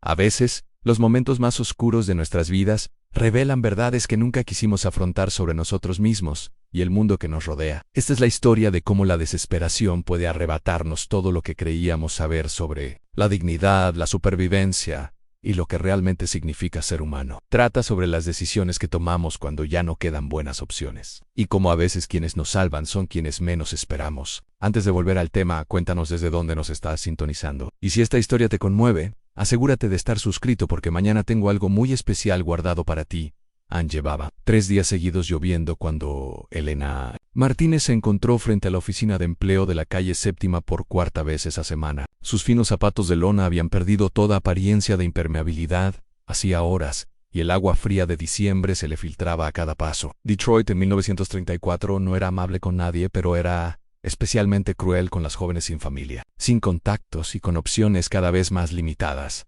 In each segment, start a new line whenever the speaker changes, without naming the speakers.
A veces, los momentos más oscuros de nuestras vidas revelan verdades que nunca quisimos afrontar sobre nosotros mismos y el mundo que nos rodea. Esta es la historia de cómo la desesperación puede arrebatarnos todo lo que creíamos saber sobre la dignidad, la supervivencia y lo que realmente significa ser humano. Trata sobre las decisiones que tomamos cuando ya no quedan buenas opciones. Y cómo a veces quienes nos salvan son quienes menos esperamos. Antes de volver al tema, cuéntanos desde dónde nos estás sintonizando. Y si esta historia te conmueve, asegúrate de estar suscrito porque mañana tengo algo muy especial guardado para ti. Llevaba 3 días seguidos lloviendo cuando Elena Martínez se encontró frente a la oficina de empleo de la calle Séptima por 4ª vez esa semana. Sus finos zapatos de lona habían perdido toda apariencia de impermeabilidad, hacía horas, y el agua fría de diciembre se le filtraba a cada paso. Detroit en 1934 no era amable con nadie, pero era especialmente cruel con las jóvenes sin familia, sin contactos y con opciones cada vez más limitadas.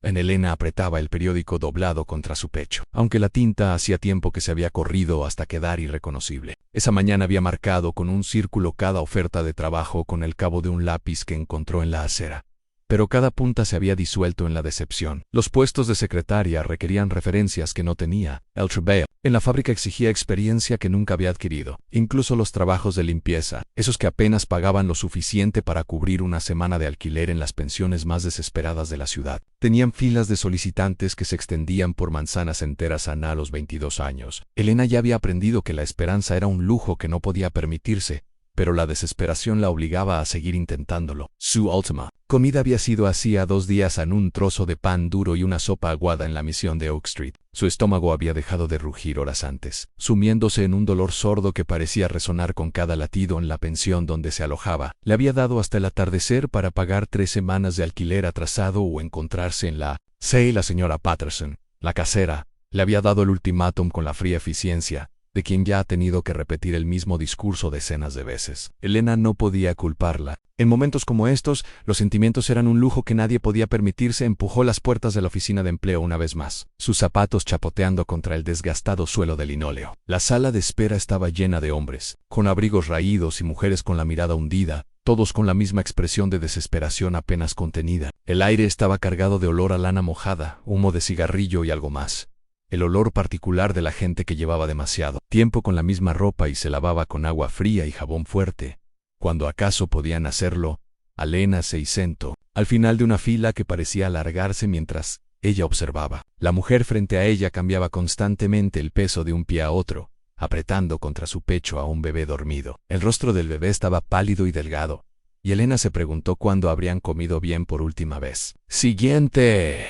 Elena apretaba el periódico doblado contra su pecho, aunque la tinta hacía tiempo que se había corrido hasta quedar irreconocible. Esa mañana había marcado con un círculo cada oferta de trabajo con el cabo de un lápiz que encontró en la acera. Pero cada punta se había disuelto en la decepción. Los puestos de secretaria requerían referencias que no tenía. El trabajo en la fábrica exigía experiencia que nunca había adquirido. Incluso los trabajos de limpieza, esos que apenas pagaban lo suficiente para cubrir una semana de alquiler en las pensiones más desesperadas de la ciudad. Tenían filas de solicitantes que se extendían por manzanas enteras a los 22 años. Elena ya había aprendido que la esperanza era un lujo que no podía permitirse, pero la desesperación la obligaba a seguir intentándolo. Su última comida había sido hacía 2 días en un trozo de pan duro y una sopa aguada en la misión de Oak Street. Su estómago había dejado de rugir horas antes, sumiéndose en un dolor sordo que parecía resonar con cada latido en la pensión donde se alojaba. Le había dado hasta el atardecer para pagar 3 semanas de alquiler atrasado o encontrarse en la la señora Patterson, la casera, le había dado el ultimátum con la fría eficiencia de quien ya ha tenido que repetir el mismo discurso decenas de veces. Elena no podía culparla. En momentos como estos, los sentimientos eran un lujo que nadie podía permitirse. Empujó las puertas de la oficina de empleo una vez más, sus zapatos chapoteando contra el desgastado suelo de linóleo. La sala de espera estaba llena de hombres, con abrigos raídos y mujeres con la mirada hundida, todos con la misma expresión de desesperación apenas contenida. El aire estaba cargado de olor a lana mojada, humo de cigarrillo y algo más. El olor particular de la gente que llevaba demasiado tiempo con la misma ropa y se lavaba con agua fría y jabón fuerte, cuando acaso podían hacerlo. Elena se sentó al final de una fila que parecía alargarse mientras ella observaba. La mujer frente a ella cambiaba constantemente el peso de un pie a otro, apretando contra su pecho a un bebé dormido. El rostro del bebé estaba pálido y delgado, y Elena se preguntó cuándo habrían comido bien por última vez. Siguiente.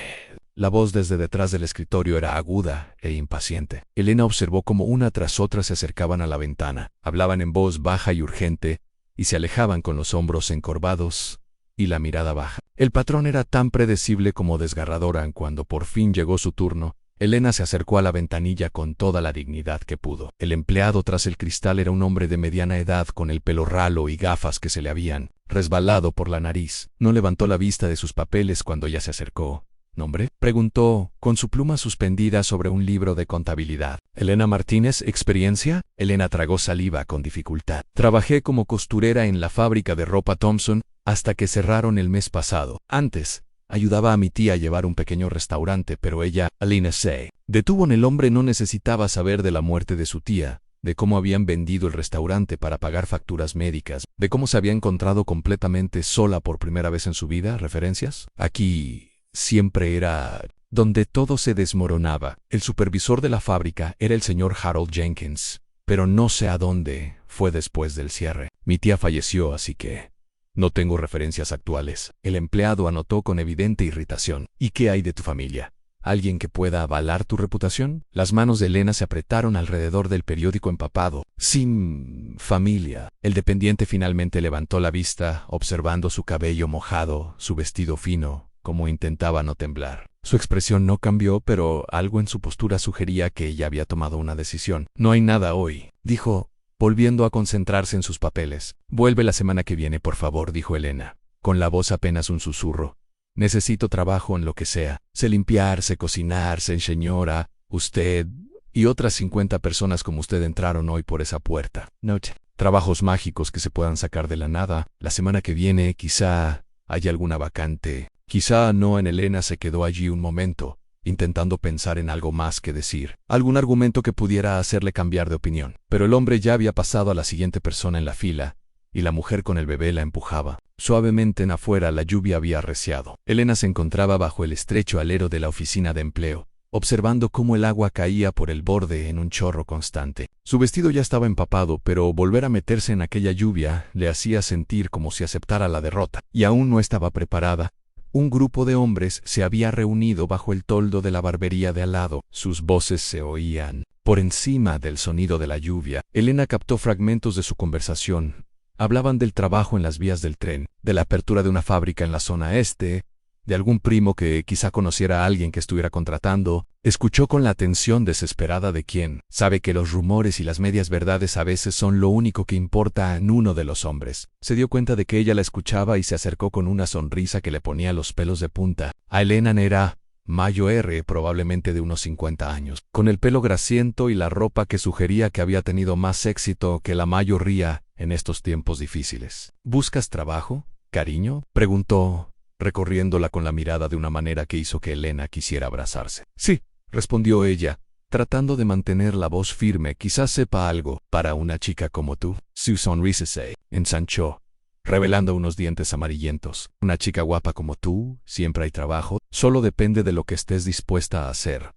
La voz desde detrás del escritorio era aguda e impaciente. Elena observó cómo una tras otra se acercaban a la ventana, hablaban en voz baja y urgente, y se alejaban con los hombros encorvados y la mirada baja. El patrón era tan predecible como desgarradora. Cuando por fin llegó su turno, Elena se acercó a la ventanilla con toda la dignidad que pudo. El empleado tras el cristal era un hombre de mediana edad con el pelo ralo y gafas que se le habían resbalado por la nariz. No levantó la vista de sus papeles cuando ella se acercó. ¿Nombre?, preguntó, con su pluma suspendida sobre un libro de contabilidad. Elena Martínez, ¿experiencia? Elena tragó saliva con dificultad. Trabajé como costurera en la fábrica de ropa Thompson hasta que cerraron el mes pasado. Antes, ayudaba a mi tía a llevar un pequeño restaurante, pero ella, Elena se detuvo en el hombre. No necesitaba saber de la muerte de su tía, de cómo habían vendido el restaurante para pagar facturas médicas, de cómo se había encontrado completamente sola por primera vez en su vida. ¿Referencias? Aquí siempre era donde todo se desmoronaba. El supervisor de la fábrica era el señor Harold Jenkins, pero no sé a dónde fue después del cierre. Mi tía falleció, así que no tengo referencias actuales. El empleado anotó con evidente irritación. ¿Y qué hay de tu familia? ¿Alguien que pueda avalar tu reputación? Las manos de Elena se apretaron alrededor del periódico empapado. Sin familia. El dependiente finalmente levantó la vista, observando su cabello mojado, su vestido fino, como intentaba no temblar. Su expresión no cambió, pero algo en su postura sugería que ella había tomado una decisión. No hay nada hoy, dijo, volviendo a concentrarse en sus papeles. Vuelve la semana que viene, por favor, dijo Elena, con la voz apenas un susurro. Necesito trabajo en lo que sea. Sé limpiar, sé cocinar, sé señora. Usted y otras 50 personas como usted entraron hoy por esa puerta. Noche. Trabajos mágicos que se puedan sacar de la nada. La semana que viene, quizá haya alguna vacante. Quizá no. En Elena se quedó allí un momento, intentando pensar en algo más que decir, algún argumento que pudiera hacerle cambiar de opinión. Pero el hombre ya había pasado a la siguiente persona en la fila, y la mujer con el bebé la empujaba. Suavemente en afuera la lluvia había arreciado. Elena se encontraba bajo el estrecho alero de la oficina de empleo, observando cómo el agua caía por el borde en un chorro constante. Su vestido ya estaba empapado, pero volver a meterse en aquella lluvia le hacía sentir como si aceptara la derrota. Y aún no estaba preparada. Un grupo de hombres se había reunido bajo el toldo de la barbería de al lado. Sus voces se oían por encima del sonido de la lluvia. Elena captó fragmentos de su conversación. Hablaban del trabajo en las vías del tren, de la apertura de una fábrica en la zona este, de algún primo que quizá conociera a alguien que estuviera contratando. Escuchó con la atención desesperada de quien sabe que los rumores y las medias verdades a veces son lo único que importa en uno de los hombres. Se dio cuenta de que ella la escuchaba y se acercó con una sonrisa que le ponía los pelos de punta. A Elena era Mayo R., probablemente de unos 50 años, con el pelo grasiento y la ropa que sugería que había tenido más éxito que la mayoría en estos tiempos difíciles. ¿Buscas trabajo, cariño?, preguntó, recorriéndola con la mirada de una manera que hizo que Elena quisiera abrazarse. Sí, respondió ella, tratando de mantener la voz firme. Quizás sepa algo para una chica como tú. Su sonrisa se ensanchó, revelando unos dientes amarillentos. Una chica guapa como tú, siempre hay trabajo, solo depende de lo que estés dispuesta a hacer.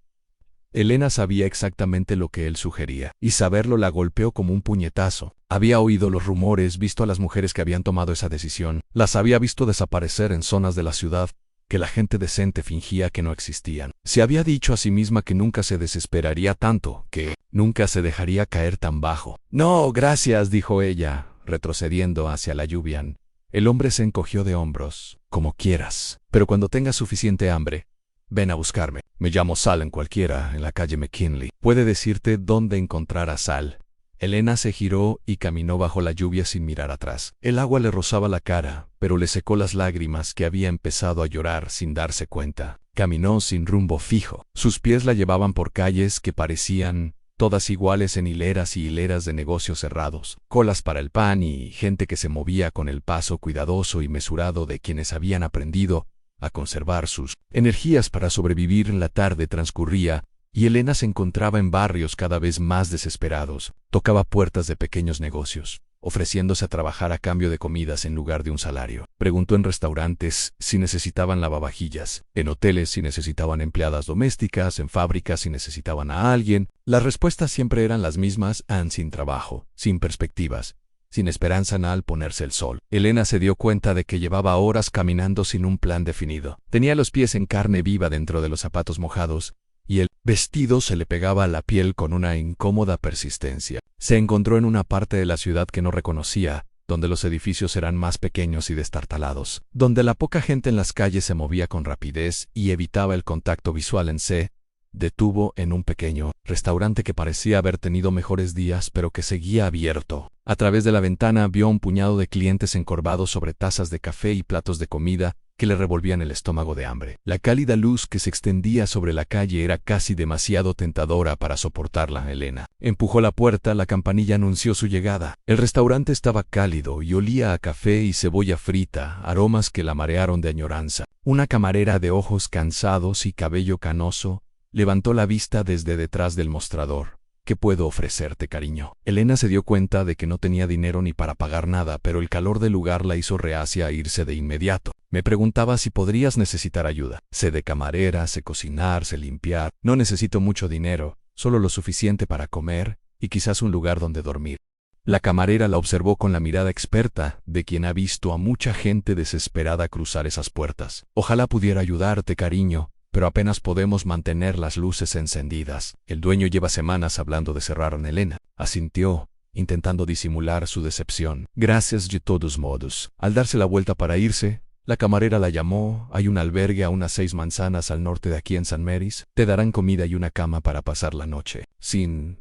Elena sabía exactamente lo que él sugería, y saberlo la golpeó como un puñetazo. Había oído los rumores, visto a las mujeres que habían tomado esa decisión, las había visto desaparecer en zonas de la ciudad que la gente decente fingía que no existían. Se había dicho a sí misma que nunca se desesperaría tanto, que nunca se dejaría caer tan bajo. No, gracias, dijo ella, retrocediendo hacia la lluvia. El hombre se encogió de hombros. Como quieras, pero cuando tengas suficiente hambre, ven a buscarme. Me llamo Sal en cualquiera, en la calle McKinley. Puede decirte dónde encontrar a Sal. Elena se giró y caminó bajo la lluvia sin mirar atrás. El agua le rozaba la cara, pero le secó las lágrimas que había empezado a llorar sin darse cuenta. Caminó sin rumbo fijo. Sus pies la llevaban por calles que parecían todas iguales, en hileras y hileras de negocios cerrados, colas para el pan y gente que se movía con el paso cuidadoso y mesurado de quienes habían aprendido a conservar sus energías para sobrevivir. La tarde transcurría, y Elena se encontraba en barrios cada vez más desesperados. Tocaba puertas de pequeños negocios, ofreciéndose a trabajar a cambio de comidas en lugar de un salario. Preguntó en restaurantes si necesitaban lavavajillas, en hoteles si necesitaban empleadas domésticas, en fábricas si necesitaban a alguien. Las respuestas siempre eran las mismas: sin trabajo, sin perspectivas, sin esperanza al ponerse el sol. Elena se dio cuenta de que llevaba horas caminando sin un plan definido. Tenía los pies en carne viva dentro de los zapatos mojados, y el vestido se le pegaba a la piel con una incómoda persistencia. Se encontró en una parte de la ciudad que no reconocía, donde los edificios eran más pequeños y destartalados, donde la poca gente en las calles se movía con rapidez y evitaba el contacto visual. Se detuvo en un pequeño restaurante que parecía haber tenido mejores días, pero que seguía abierto. A través de la ventana vio un puñado de clientes encorvados sobre tazas de café y platos de comida que le revolvían el estómago de hambre. La cálida luz que se extendía sobre la calle era casi demasiado tentadora para soportarla. Elena empujó la puerta, la campanilla anunció su llegada. El restaurante estaba cálido y olía a café y cebolla frita, aromas que la marearon de añoranza. Una camarera de ojos cansados y cabello canoso levantó la vista desde detrás del mostrador. ¿Qué puedo ofrecerte, cariño? Elena se dio cuenta de que no tenía dinero ni para pagar nada, pero el calor del lugar la hizo reacia a irse de inmediato. Me preguntaba si podrías necesitar ayuda. Sé de camarera, sé cocinar, sé limpiar. No necesito mucho dinero, solo lo suficiente para comer y quizás un lugar donde dormir. La camarera la observó con la mirada experta de quien ha visto a mucha gente desesperada cruzar esas puertas. Ojalá pudiera ayudarte, cariño, pero apenas podemos mantener las luces encendidas. El dueño lleva semanas hablando de cerrar. Elena asintió, intentando disimular su decepción. Gracias de todos modos. Al darse la vuelta para irse, la camarera la llamó. Hay un albergue a unas 6 manzanas al norte de aquí en St. Mary's. Te darán comida y una cama para pasar la noche. Sin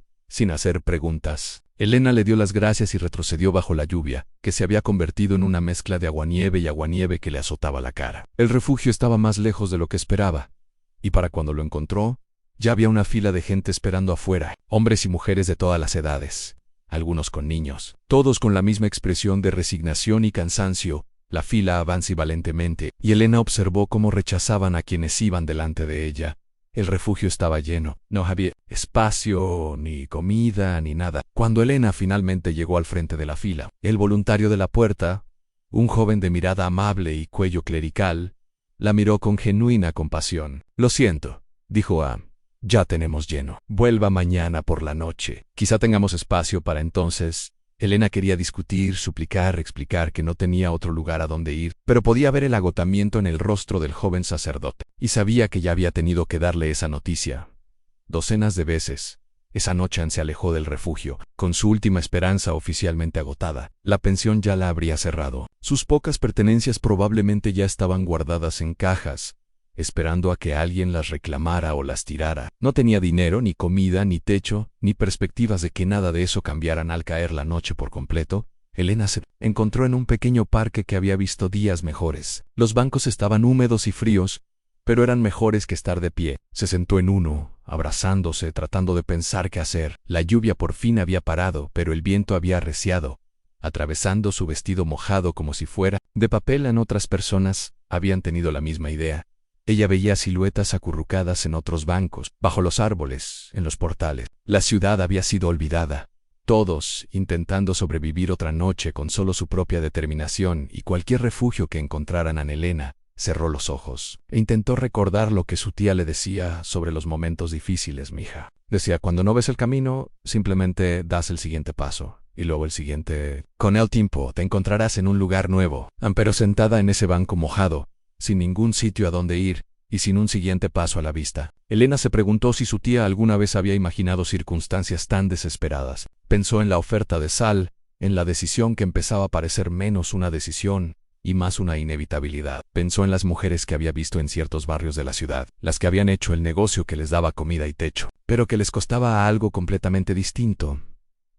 hacer preguntas, Elena le dio las gracias y retrocedió bajo la lluvia, que se había convertido en una mezcla de aguanieve y aguanieve que le azotaba la cara. El refugio estaba más lejos de lo que esperaba, y para cuando lo encontró, ya había una fila de gente esperando afuera, hombres y mujeres de todas las edades, algunos con niños, todos con la misma expresión de resignación y cansancio. La fila avanzó valentemente, y Elena observó cómo rechazaban a quienes iban delante de ella. El refugio estaba lleno. No había espacio, ni comida, ni nada. Cuando Elena finalmente llegó al frente de la fila, el voluntario de la puerta, un joven de mirada amable y cuello clerical, la miró con genuina compasión. «Lo siento», dijo Am. «Ya tenemos lleno. Vuelva mañana por la noche. Quizá tengamos espacio para entonces». Elena quería discutir, suplicar, explicar que no tenía otro lugar a donde ir, pero podía ver el agotamiento en el rostro del joven sacerdote, y sabía que ya había tenido que darle esa noticia docenas de veces. Esa noche Anne se alejó del refugio, con su última esperanza oficialmente agotada. La pensión ya la habría cerrado. Sus pocas pertenencias probablemente ya estaban guardadas en cajas, esperando a que alguien las reclamara o las tirara. No tenía dinero, ni comida, ni techo, ni perspectivas de que nada de eso cambiaran al caer la noche por completo. Elena se encontró en un pequeño parque que había visto días mejores. Los bancos estaban húmedos y fríos, pero eran mejores que estar de pie. Se sentó en uno, abrazándose, tratando de pensar qué hacer. La lluvia por fin había parado, pero el viento había arreciado, atravesando su vestido mojado como si fuera de papel. En otras personas habían tenido la misma idea. Ella veía siluetas acurrucadas en otros bancos, bajo los árboles, en los portales. La ciudad había sido olvidada. Todos intentando sobrevivir otra noche con solo su propia determinación y cualquier refugio que encontraran. Ana Elena cerró los ojos e intentó recordar lo que su tía le decía sobre los momentos difíciles. «Mija», decía, «cuando no ves el camino, simplemente das el siguiente paso, y luego el siguiente. Con el tiempo te encontrarás en un lugar nuevo». Pero sentada en ese banco mojado, sin ningún sitio a donde ir, y sin un siguiente paso a la vista, Elena se preguntó si su tía alguna vez había imaginado circunstancias tan desesperadas. Pensó en la oferta de Sal, en la decisión que empezaba a parecer menos una decisión y más una inevitabilidad. Pensó en las mujeres que había visto en ciertos barrios de la ciudad, las que habían hecho el negocio que les daba comida y techo, pero que les costaba algo completamente distinto.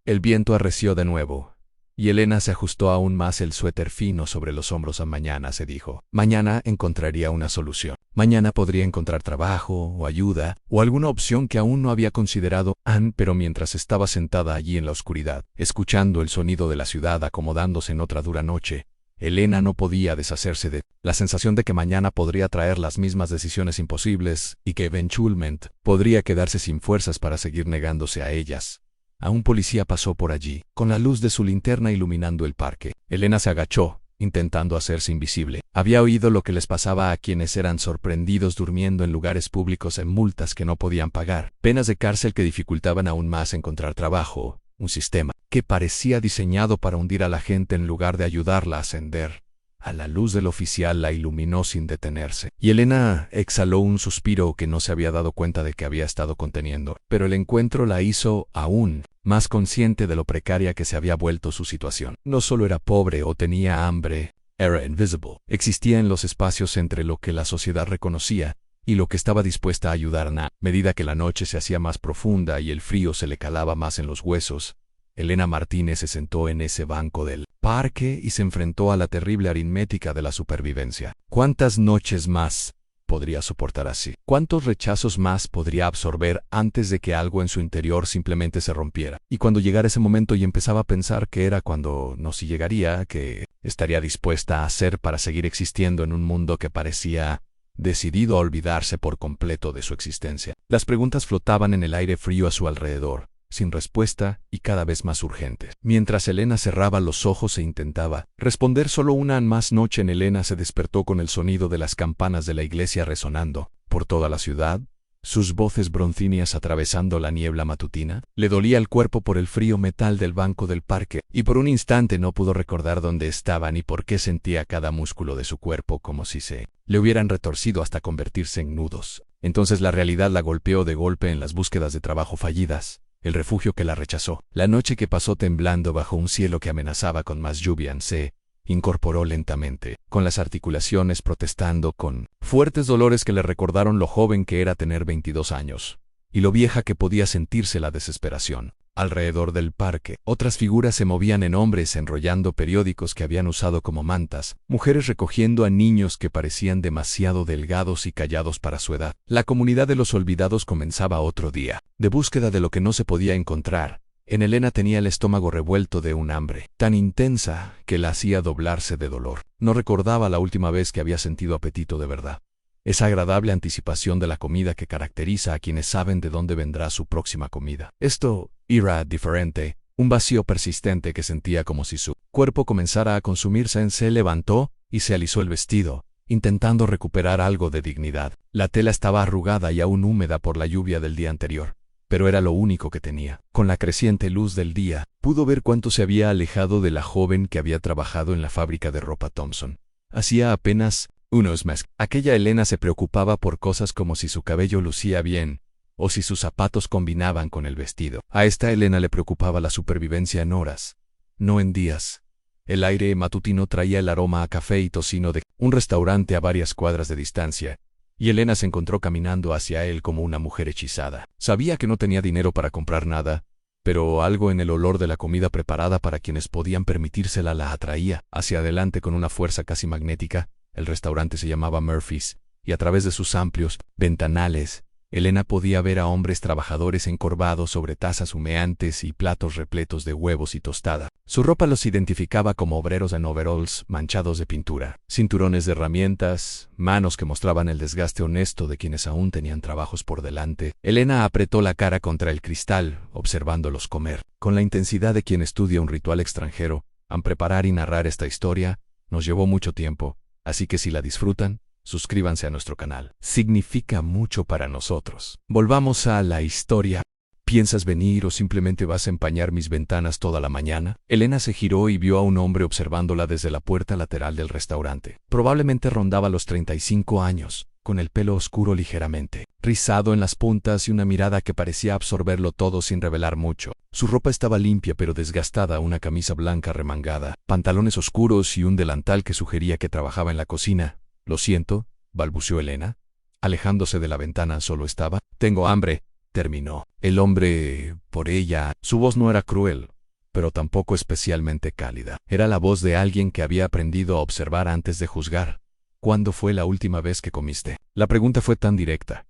El viento arreció de nuevo, y Elena se ajustó aún más el suéter fino sobre los hombros. Mañana, se dijo. Mañana encontraría una solución. Mañana podría encontrar trabajo, o ayuda, o alguna opción que aún no había considerado Anne. Pero mientras estaba sentada allí en la oscuridad, escuchando el sonido de la ciudad acomodándose en otra dura noche, Elena no podía deshacerse de la sensación de que mañana podría traer las mismas decisiones imposibles y que eventualmente podría quedarse sin fuerzas para seguir negándose a ellas. A un policía pasó por allí, con la luz de su linterna iluminando el parque. Elena se agachó, intentando hacerse invisible. Había oído lo que les pasaba a quienes eran sorprendidos durmiendo en lugares públicos en multas que no podían pagar, penas de cárcel que dificultaban aún más encontrar trabajo, un sistema que parecía diseñado para hundir a la gente en lugar de ayudarla a ascender. A la luz del oficial la iluminó sin detenerse, y Elena exhaló un suspiro que no se había dado cuenta de que había estado conteniendo. Pero el encuentro la hizo aún más consciente de lo precaria que se había vuelto su situación. No solo era pobre o tenía hambre, era invisible. Existía en los espacios entre lo que la sociedad reconocía y lo que estaba dispuesta a ayudar. A medida que la noche se hacía más profunda y el frío se le calaba más en los huesos, Elena Martínez se sentó en ese banco del parque y se enfrentó a la terrible aritmética de la supervivencia. ¿Cuántas noches más podría soportar así? ¿Cuántos rechazos más podría absorber antes de que algo en su interior simplemente se rompiera? Y cuando llegara ese momento y empezaba a pensar que era cuando no si llegaría, que estaría dispuesta a hacer para seguir existiendo en un mundo que parecía decidido a olvidarse por completo de su existencia. Las preguntas flotaban en el aire frío a su alrededor, sin respuesta y cada vez más urgentes. Mientras Elena cerraba los ojos e intentaba responder solo una más noche, Elena se despertó con el sonido de las campanas de la iglesia resonando por toda la ciudad, sus voces broncíneas atravesando la niebla matutina. Le dolía el cuerpo por el frío metal del banco del parque, y por un instante no pudo recordar dónde estaba ni por qué sentía cada músculo de su cuerpo como si se le hubieran retorcido hasta convertirse en nudos. Entonces la realidad la golpeó de golpe en las búsquedas de trabajo fallidas, el refugio que la rechazó. La noche que pasó temblando bajo un cielo que amenazaba con más lluvia se incorporó lentamente, con las articulaciones protestando con fuertes dolores que le recordaron lo joven que era tener 22 años, y lo vieja que podía sentirse la desesperación. Alrededor del parque, otras figuras se movían en hombres enrollando periódicos que habían usado como mantas, mujeres recogiendo a niños que parecían demasiado delgados y callados para su edad. La comunidad de los olvidados comenzaba otro día, de búsqueda de lo que no se podía encontrar, En Elena tenía el estómago revuelto de un hambre tan intensa que la hacía doblarse de dolor. No recordaba la última vez que había sentido apetito de verdad. Esa agradable anticipación de la comida que caracteriza a quienes saben de dónde vendrá su próxima comida. Esto era diferente, un vacío persistente que sentía como si su cuerpo comenzara a consumirse. Se levantó y se alisó el vestido, intentando recuperar algo de dignidad. La tela estaba arrugada y aún húmeda por la lluvia del día anterior, pero era lo único que tenía. Con la creciente luz del día, pudo ver cuánto se había alejado de la joven que había trabajado en la fábrica de ropa Thompson. Hacía apenas unos meses. Aquella Elena se preocupaba por cosas como si su cabello lucía bien, o si sus zapatos combinaban con el vestido. A esta Elena le preocupaba la supervivencia en horas, no en días. El aire matutino traía el aroma a café y tocino de un restaurante a varias cuadras de distancia, y Elena se encontró caminando hacia él como una mujer hechizada. Sabía que no tenía dinero para comprar nada, pero algo en el olor de la comida preparada para quienes podían permitírsela la atraía hacia adelante con una fuerza casi magnética. El restaurante se llamaba Murphy's, y a través de sus amplios ventanales, Elena podía ver a hombres trabajadores encorvados sobre tazas humeantes y platos repletos de huevos y tostada. Su ropa los identificaba como obreros en overalls manchados de pintura, cinturones de herramientas, manos que mostraban el desgaste honesto de quienes aún tenían trabajos por delante. Elena apretó la cara contra el cristal, observándolos comer. Con la intensidad de quien estudia un ritual extranjero, al preparar y narrar esta historia, nos llevó mucho tiempo, así que si la disfrutan, suscríbanse a nuestro canal. Significa mucho para nosotros. Volvamos a la historia. ¿Piensas venir o simplemente vas a empañar mis ventanas toda la mañana? Elena se giró y vio a un hombre observándola desde la puerta lateral del restaurante. Probablemente rondaba los 35 años, con el pelo oscuro ligeramente rizado en las puntas y una mirada que parecía absorberlo todo sin revelar mucho. Su ropa estaba limpia pero desgastada, una camisa blanca remangada, pantalones oscuros y un delantal que sugería que trabajaba en la cocina. «Lo siento», balbuceó Elena, alejándose de la ventana. «Solo estaba. Tengo hambre», terminó. El hombre, por ella, su voz no era cruel, pero tampoco especialmente cálida. Era la voz de alguien que había aprendido a observar antes de juzgar. «¿Cuándo fue la última vez que comiste?». La pregunta fue tan directa,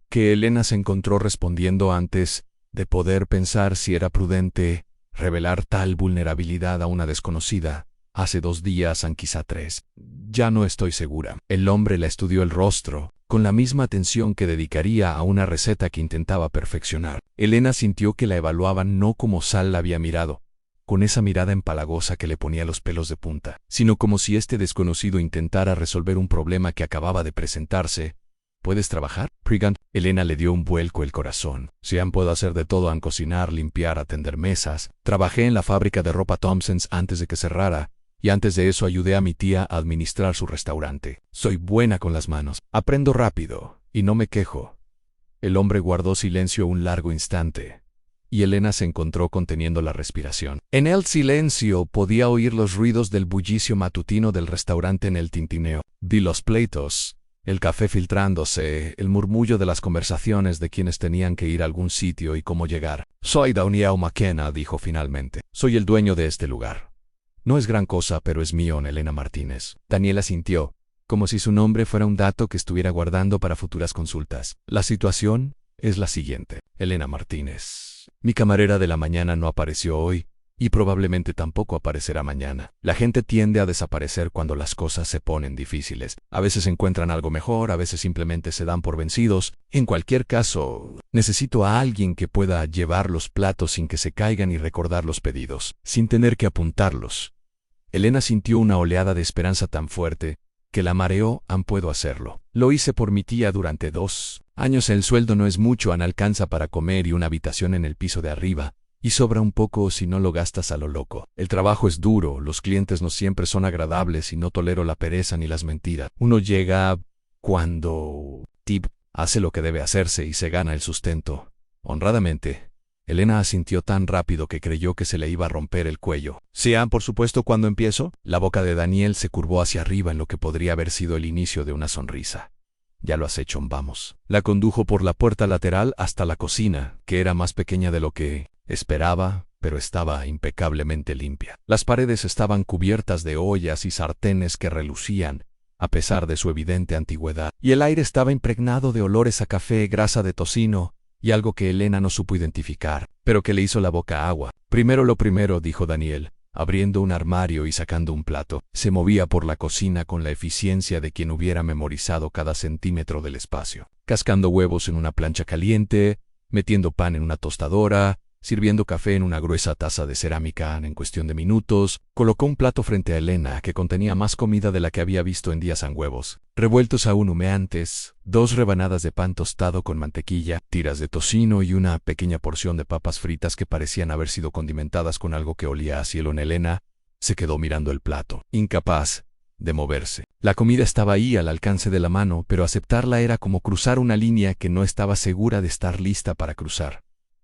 que Elena se encontró respondiendo antes de poder pensar si era prudente revelar tal vulnerabilidad a una desconocida. «Hace 2 días, quizá 3. Ya no estoy segura». El hombre la estudió el rostro, con la misma atención que dedicaría a una receta que intentaba perfeccionar. Elena sintió que la evaluaban no como Sal la había mirado, con esa mirada empalagosa que le ponía los pelos de punta, sino como si este desconocido intentara resolver un problema que acababa de presentarse. «¿Puedes trabajar, Prigant?». Elena le dio un vuelco el corazón. «Sí, puedo hacer de todo: cocinar, limpiar, atender mesas. Trabajé en la fábrica de ropa Thompson's antes de que cerrara, y antes de eso ayudé a mi tía a administrar su restaurante. Soy buena con las manos. Aprendo rápido, y no me quejo». El hombre guardó silencio un largo instante, y Elena se encontró conteniendo la respiración. En el silencio podía oír los ruidos del bullicio matutino del restaurante en el tintineo de los platos, el café filtrándose, el murmullo de las conversaciones de quienes tenían que ir a algún sitio y cómo llegar. «Soy Daniel McKenna», dijo finalmente. «Soy el dueño de este lugar. No es gran cosa, pero es mío, Elena Martínez». Daniela asintió, como si su nombre fuera un dato que estuviera guardando para futuras consultas. «La situación es la siguiente, Elena Martínez. Mi camarera de la mañana no apareció hoy, y probablemente tampoco aparecerá mañana. La gente tiende a desaparecer cuando las cosas se ponen difíciles. A veces encuentran algo mejor, a veces simplemente se dan por vencidos. En cualquier caso, necesito a alguien que pueda llevar los platos sin que se caigan y recordar los pedidos, sin tener que apuntarlos». Elena sintió una oleada de esperanza tan fuerte que la mareó. «Puedo hacerlo. Lo hice por mi tía durante 2 años. El sueldo no es mucho, alcanza para comer y una habitación en el piso de arriba, y sobra un poco si no lo gastas a lo loco. El trabajo es duro, los clientes no siempre son agradables y no tolero la pereza ni las mentiras. Uno llega cuando hace lo que debe hacerse y se gana el sustento honradamente». Elena asintió tan rápido que creyó que se le iba a romper el cuello. «Sí, por supuesto. ¿Cuándo empiezo?». La boca de Daniel se curvó hacia arriba en lo que podría haber sido el inicio de una sonrisa. «Ya lo has hecho, vamos». La condujo por la puerta lateral hasta la cocina, que era más pequeña de lo que esperaba, pero estaba impecablemente limpia. Las paredes estaban cubiertas de ollas y sartenes que relucían, a pesar de su evidente antigüedad, y el aire estaba impregnado de olores a café, grasa de tocino y algo que Elena no supo identificar. pero que le hizo la boca agua. Primero lo primero, dijo Daniel, abriendo un armario y sacando un plato. Se movía por la cocina con la eficiencia de quien hubiera memorizado cada centímetro del espacio. Cascando huevos en una plancha caliente, metiendo pan en una tostadora, sirviendo café en una gruesa taza de cerámica en cuestión de minutos, colocó un plato frente a Elena que contenía más comida de la que había visto en días en huevos, revueltos aún humeantes, 2 rebanadas de pan tostado con mantequilla, tiras de tocino y una pequeña porción de papas fritas que parecían haber sido condimentadas con algo que olía a cielo. Elena se quedó mirando el plato, incapaz de moverse. La comida estaba ahí al alcance de la mano, pero aceptarla era como cruzar una línea que no estaba segura de estar lista para cruzar.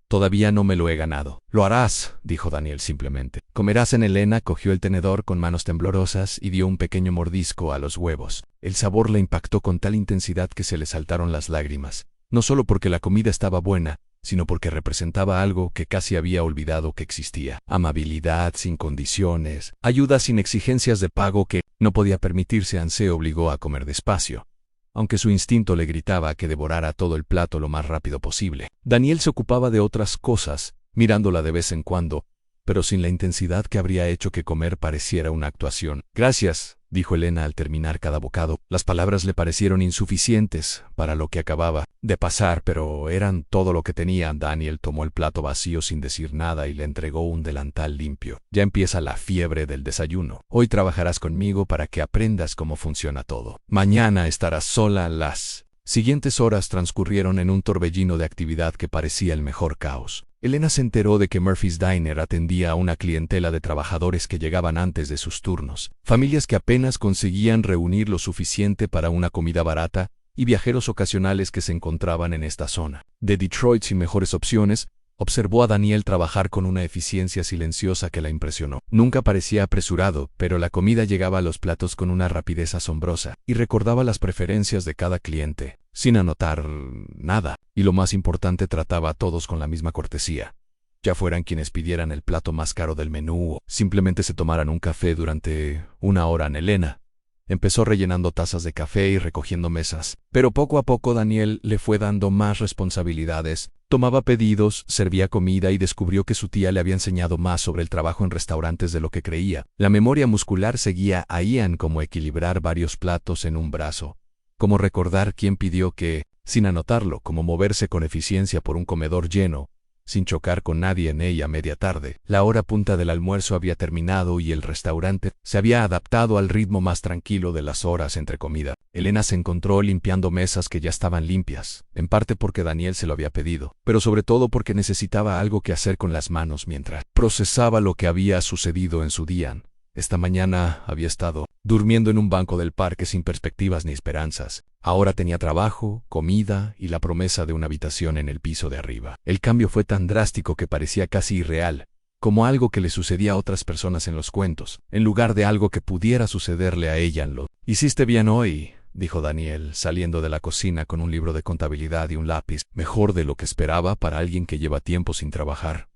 Todavía no me lo he ganado. Lo harás, dijo Daniel simplemente. Comerás. Elena cogió el tenedor con manos temblorosas y dio un pequeño mordisco a los huevos. El sabor la impactó con tal intensidad que se le saltaron las lágrimas. No solo porque la comida estaba buena, sino porque representaba algo que casi había olvidado que existía. Amabilidad sin condiciones, ayuda sin exigencias de pago que no podía permitirse. Se obligó a comer despacio, aunque su instinto le gritaba que devorara todo el plato lo más rápido posible. Daniel se ocupaba de otras cosas, mirándola de vez en cuando, pero sin la intensidad que habría hecho que comer pareciera una actuación. Gracias, dijo Elena al terminar cada bocado. Las palabras le parecieron insuficientes para lo que acababa de pasar, pero eran todo lo que tenía. Daniel tomó el plato vacío sin decir nada y le entregó un delantal limpio. Ya empieza la fiebre del desayuno. Hoy trabajarás conmigo para que aprendas cómo funciona todo. Mañana estarás sola. Las siguientes horas transcurrieron en un torbellino de actividad que parecía el mejor caos. Elena se enteró de que Murphy's Diner atendía a una clientela de trabajadores que llegaban antes de sus turnos, familias que apenas conseguían reunir lo suficiente para una comida barata, y viajeros ocasionales que se encontraban en esta zona de Detroit sin mejores opciones. Observó a Daniel trabajar con una eficiencia silenciosa que la impresionó. Nunca parecía apresurado, pero la comida llegaba a los platos con una rapidez asombrosa, y recordaba las preferencias de cada cliente, sin anotar nada, y lo más importante, trataba a todos con la misma cortesía. Ya fueran quienes pidieran el plato más caro del menú o simplemente se tomaran un café durante una hora. Elena empezó rellenando tazas de café y recogiendo mesas, pero poco a poco Daniel le fue dando más responsabilidades. Tomaba pedidos, servía comida y descubrió que su tía le había enseñado más sobre el trabajo en restaurantes de lo que creía. La memoria muscular seguía a Ian, como equilibrar varios platos en un brazo, como recordar quién pidió qué, sin anotarlo, como moverse con eficiencia por un comedor lleno, sin chocar con nadie en ella. Media tarde, la hora punta del almuerzo había terminado y el restaurante se había adaptado al ritmo más tranquilo de las horas entre comida. Elena se encontró limpiando mesas que ya estaban limpias, en parte porque Daniel se lo había pedido, pero sobre todo porque necesitaba algo que hacer con las manos mientras procesaba lo que había sucedido en su día. Esta mañana había estado durmiendo en un banco del parque sin perspectivas ni esperanzas. Ahora tenía trabajo, comida y la promesa de una habitación en el piso de arriba. El cambio fue tan drástico que parecía casi irreal, como algo que le sucedía a otras personas en los cuentos, en lugar de algo que pudiera sucederle a ella en lo. «Hiciste bien hoy», dijo Daniel, saliendo de la cocina con un libro de contabilidad y un lápiz. «Mejor de lo que esperaba para alguien que lleva tiempo sin trabajar».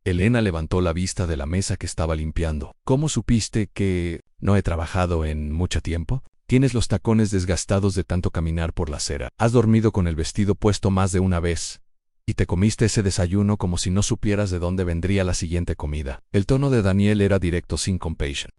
Elena levantó la vista de la mesa que estaba limpiando. «¿Cómo supiste que no he trabajado en mucho tiempo? Tienes los tacones desgastados de tanto caminar por la acera. Has dormido con el vestido puesto más de una vez. Y te comiste ese desayuno como si no supieras de dónde vendría la siguiente comida». El tono de Daniel era directo, sin compasión.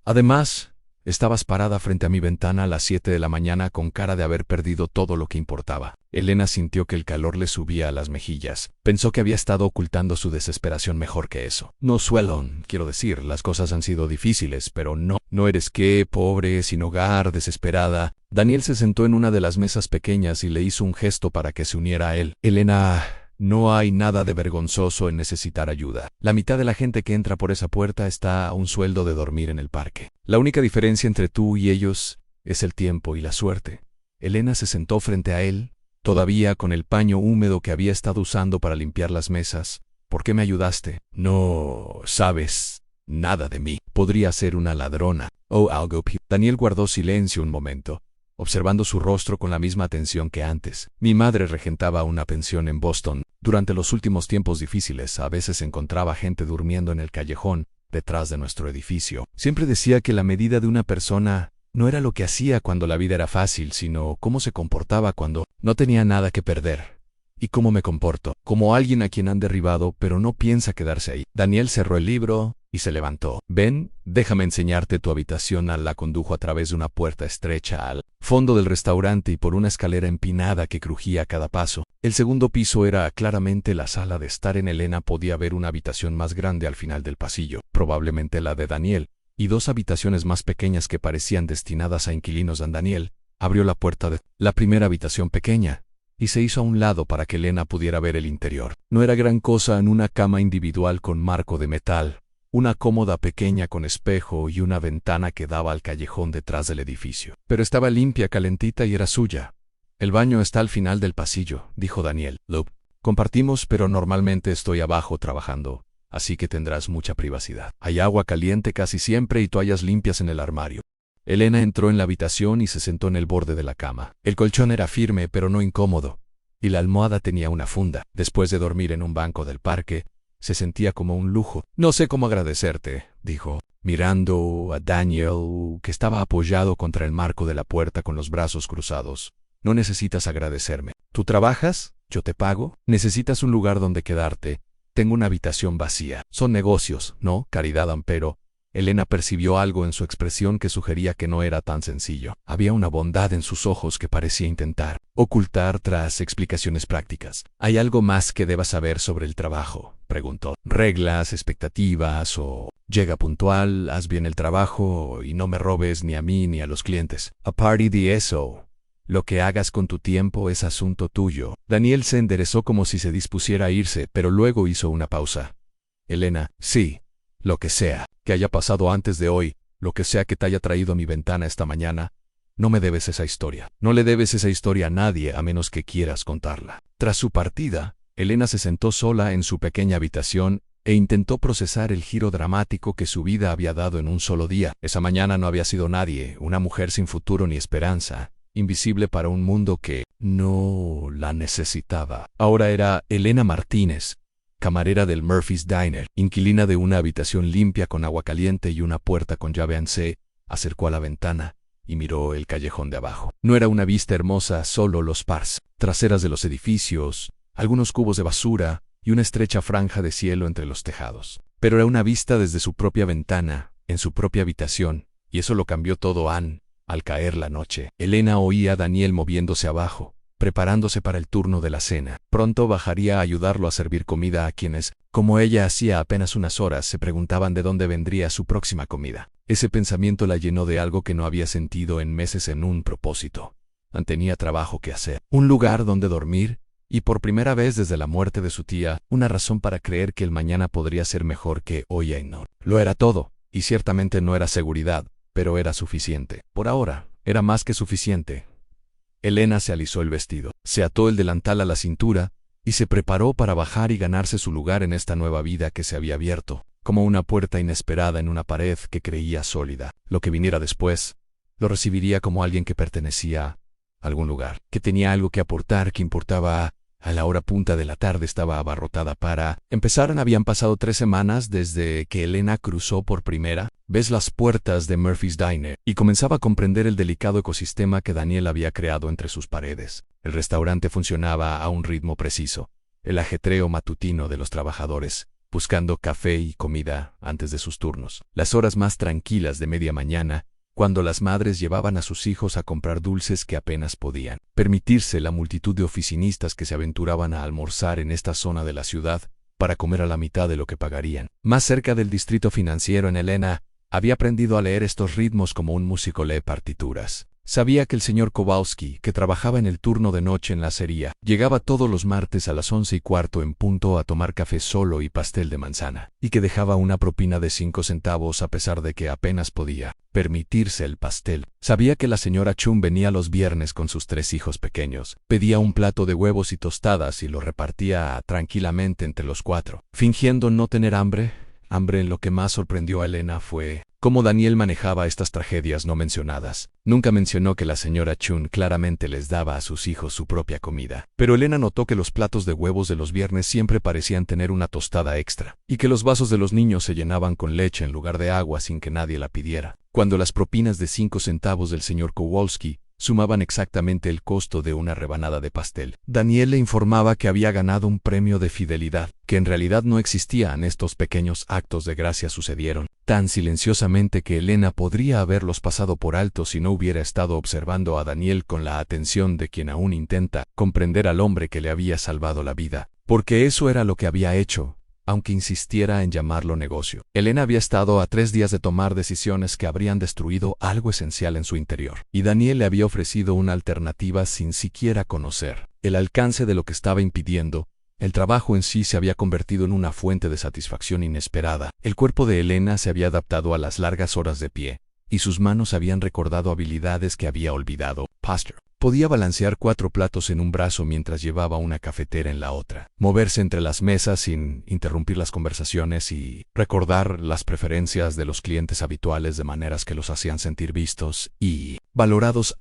Además, estabas parada frente a mi ventana a las 7 de la mañana con cara de haber perdido todo lo que importaba. Elena sintió que el calor le subía a las mejillas. Pensó que había estado ocultando su desesperación mejor que eso. «No suelo, quiero decir, las cosas han sido difíciles, pero no eres pobre, sin hogar, desesperada». Daniel se sentó en una de las mesas pequeñas y le hizo un gesto para que se uniera a él. «Elena, no hay nada de vergonzoso en necesitar ayuda. La mitad de la gente que entra por esa puerta está a un sueldo de dormir en el parque. La única diferencia entre tú y ellos es el tiempo y la suerte». Elena se sentó frente a él, todavía con el paño húmedo que había estado usando para limpiar las mesas. «¿Por qué me ayudaste?» «No sabes nada de mí. Podría ser una ladrona o algo peor». Daniel guardó silencio un momento, observando su rostro con la misma atención que antes. «Mi madre regentaba una pensión en Boston. Durante los últimos tiempos difíciles, a veces encontraba gente durmiendo en el callejón detrás de nuestro edificio. Siempre decía que la medida de una persona no era lo que hacía cuando la vida era fácil, sino cómo se comportaba cuando no tenía nada que perder. ¿Y cómo me comporto? Como alguien a quien han derribado, pero no piensa quedarse ahí. Daniel cerró el libro y se levantó. Ven, déjame enseñarte tu habitación. La condujo a través de una puerta estrecha al fondo del restaurante y por una escalera empinada que crujía a cada paso. El segundo piso era claramente la sala de estar. En Elena podía ver una habitación más grande al final del pasillo, probablemente la de Daniel, y dos habitaciones más pequeñas que parecían destinadas a inquilinos. Daniel abrió la puerta de la primera habitación pequeña y se hizo a un lado para que Elena pudiera ver el interior. No era gran cosa en una cama individual con marco de metal, una cómoda pequeña con espejo y una ventana que daba al callejón detrás del edificio. Pero estaba limpia, calentita y era suya. El baño está al final del pasillo, dijo Daniel. Lo compartimos, pero normalmente estoy abajo trabajando, así que tendrás mucha privacidad. Hay agua caliente casi siempre y toallas limpias en el armario. Elena entró en la habitación y se sentó en el borde de la cama. El colchón era firme pero no incómodo, y la almohada tenía una funda. Después de dormir en un banco del parque, se sentía como un lujo. No sé cómo agradecerte, dijo, mirando a Daniel, que estaba apoyado contra el marco de la puerta con los brazos cruzados. No necesitas agradecerme. ¿Tú trabajas? ¿Yo te pago? ¿Necesitas un lugar donde quedarte? Tengo una habitación vacía. Son negocios, ¿no? Caridad, pero Elena percibió algo en su expresión que sugería que no era tan sencillo. Había una bondad en sus ojos que parecía intentar ocultar tras explicaciones prácticas. ¿Hay algo más que debas saber sobre el trabajo?, preguntó. ¿Reglas, expectativas o llega puntual, haz bien el trabajo y no me robes ni a mí ni a los clientes? Aparte de eso, lo que hagas con tu tiempo es asunto tuyo. Daniel se enderezó como si se dispusiera a irse, pero luego hizo una pausa. Elena, sí, lo que sea que haya pasado antes de hoy, lo que sea que te haya traído a mi ventana esta mañana, no me debes esa historia. No le debes esa historia a nadie a menos que quieras contarla. Tras su partida, Elena se sentó sola en su pequeña habitación e intentó procesar el giro dramático que su vida había dado en un solo día. Esa mañana no había sido nadie, una mujer sin futuro ni esperanza, invisible para un mundo que no la necesitaba. Ahora era Elena Martínez, camarera del Murphy's Diner, inquilina de una habitación limpia con agua caliente y una puerta con llave ANSE. Acercó a la ventana y miró el callejón de abajo. No era una vista hermosa, solo los pars traseras de los edificios, algunos cubos de basura y una estrecha franja de cielo entre los tejados. Pero era una vista desde su propia ventana, en su propia habitación, y eso lo cambió todo. Al caer la noche, Elena oía a Daniel moviéndose abajo, preparándose para el turno de la cena. Pronto bajaría a ayudarlo a servir comida a quienes, como ella hacía apenas unas horas, se preguntaban de dónde vendría su próxima comida. Ese pensamiento la llenó de algo que no había sentido en meses, en un propósito. Tenía trabajo que hacer, un lugar donde dormir, y por primera vez desde la muerte de su tía, una razón para creer que el mañana podría ser mejor que hoy. No lo era todo, y ciertamente no era seguridad, pero era suficiente. Por ahora, era más que suficiente. Elena se alisó el vestido, se ató el delantal a la cintura y se preparó para bajar y ganarse su lugar en esta nueva vida que se había abierto, como una puerta inesperada en una pared que creía sólida. Lo que viniera después, lo recibiría como alguien que pertenecía a algún lugar, que tenía algo que aportar, que importaba. A la hora punta de la tarde estaba abarrotada para empezar. Habían pasado 3 semanas desde que Elena cruzó por primera vez las puertas de Murphy's Diner y comenzaba a comprender el delicado ecosistema que Daniel había creado entre sus paredes. El restaurante funcionaba a un ritmo preciso, el ajetreo matutino de los trabajadores, buscando café y comida antes de sus turnos. Las horas más tranquilas de media mañana, cuando las madres llevaban a sus hijos a comprar dulces que apenas podían permitirse, la multitud de oficinistas que se aventuraban a almorzar en esta zona de la ciudad para comer a la mitad de lo que pagarían. Más cerca del distrito financiero, en Elena había aprendido a leer estos ritmos como un músico lee partituras. Sabía que el señor Kowalski, que trabajaba en el turno de noche en la acería, llegaba todos los martes a las 11:15 en punto a tomar café solo y pastel de manzana, y que dejaba una propina de 5 centavos a pesar de que apenas podía permitirse el pastel. Sabía que la señora Chun venía los viernes con sus 3 hijos pequeños, pedía un plato de huevos y tostadas y lo repartía tranquilamente entre los 4, fingiendo no tener hambre. Lo que más sorprendió a Elena fue cómo Daniel manejaba estas tragedias no mencionadas. Nunca mencionó que la señora Chun claramente les daba a sus hijos su propia comida. Pero Elena notó que los platos de huevos de los viernes siempre parecían tener una tostada extra, y que los vasos de los niños se llenaban con leche en lugar de agua sin que nadie la pidiera. Cuando las propinas de 5 centavos del señor Kowalski sumaban exactamente el costo de una rebanada de pastel. Daniel le informaba que había ganado un premio de fidelidad, que en realidad no existían. Estos pequeños actos de gracia sucedieron tan silenciosamente que Elena podría haberlos pasado por alto si no hubiera estado observando a Daniel con la atención de quien aún intenta comprender al hombre que le había salvado la vida, porque eso era lo que había hecho, aunque insistiera en llamarlo negocio. Elena había estado a 3 días de tomar decisiones que habrían destruido algo esencial en su interior, y Daniel le había ofrecido una alternativa sin siquiera conocer el alcance de lo que estaba impidiendo. El trabajo en sí se había convertido en una fuente de satisfacción inesperada. El cuerpo de Elena se había adaptado a las largas horas de pie, y sus manos habían recordado habilidades que había olvidado. Posture. Podía balancear 4 platos en un brazo mientras llevaba una cafetera en la otra, moverse entre las mesas sin interrumpir las conversaciones y recordar las preferencias de los clientes habituales de maneras que los hacían sentir vistos y valorados.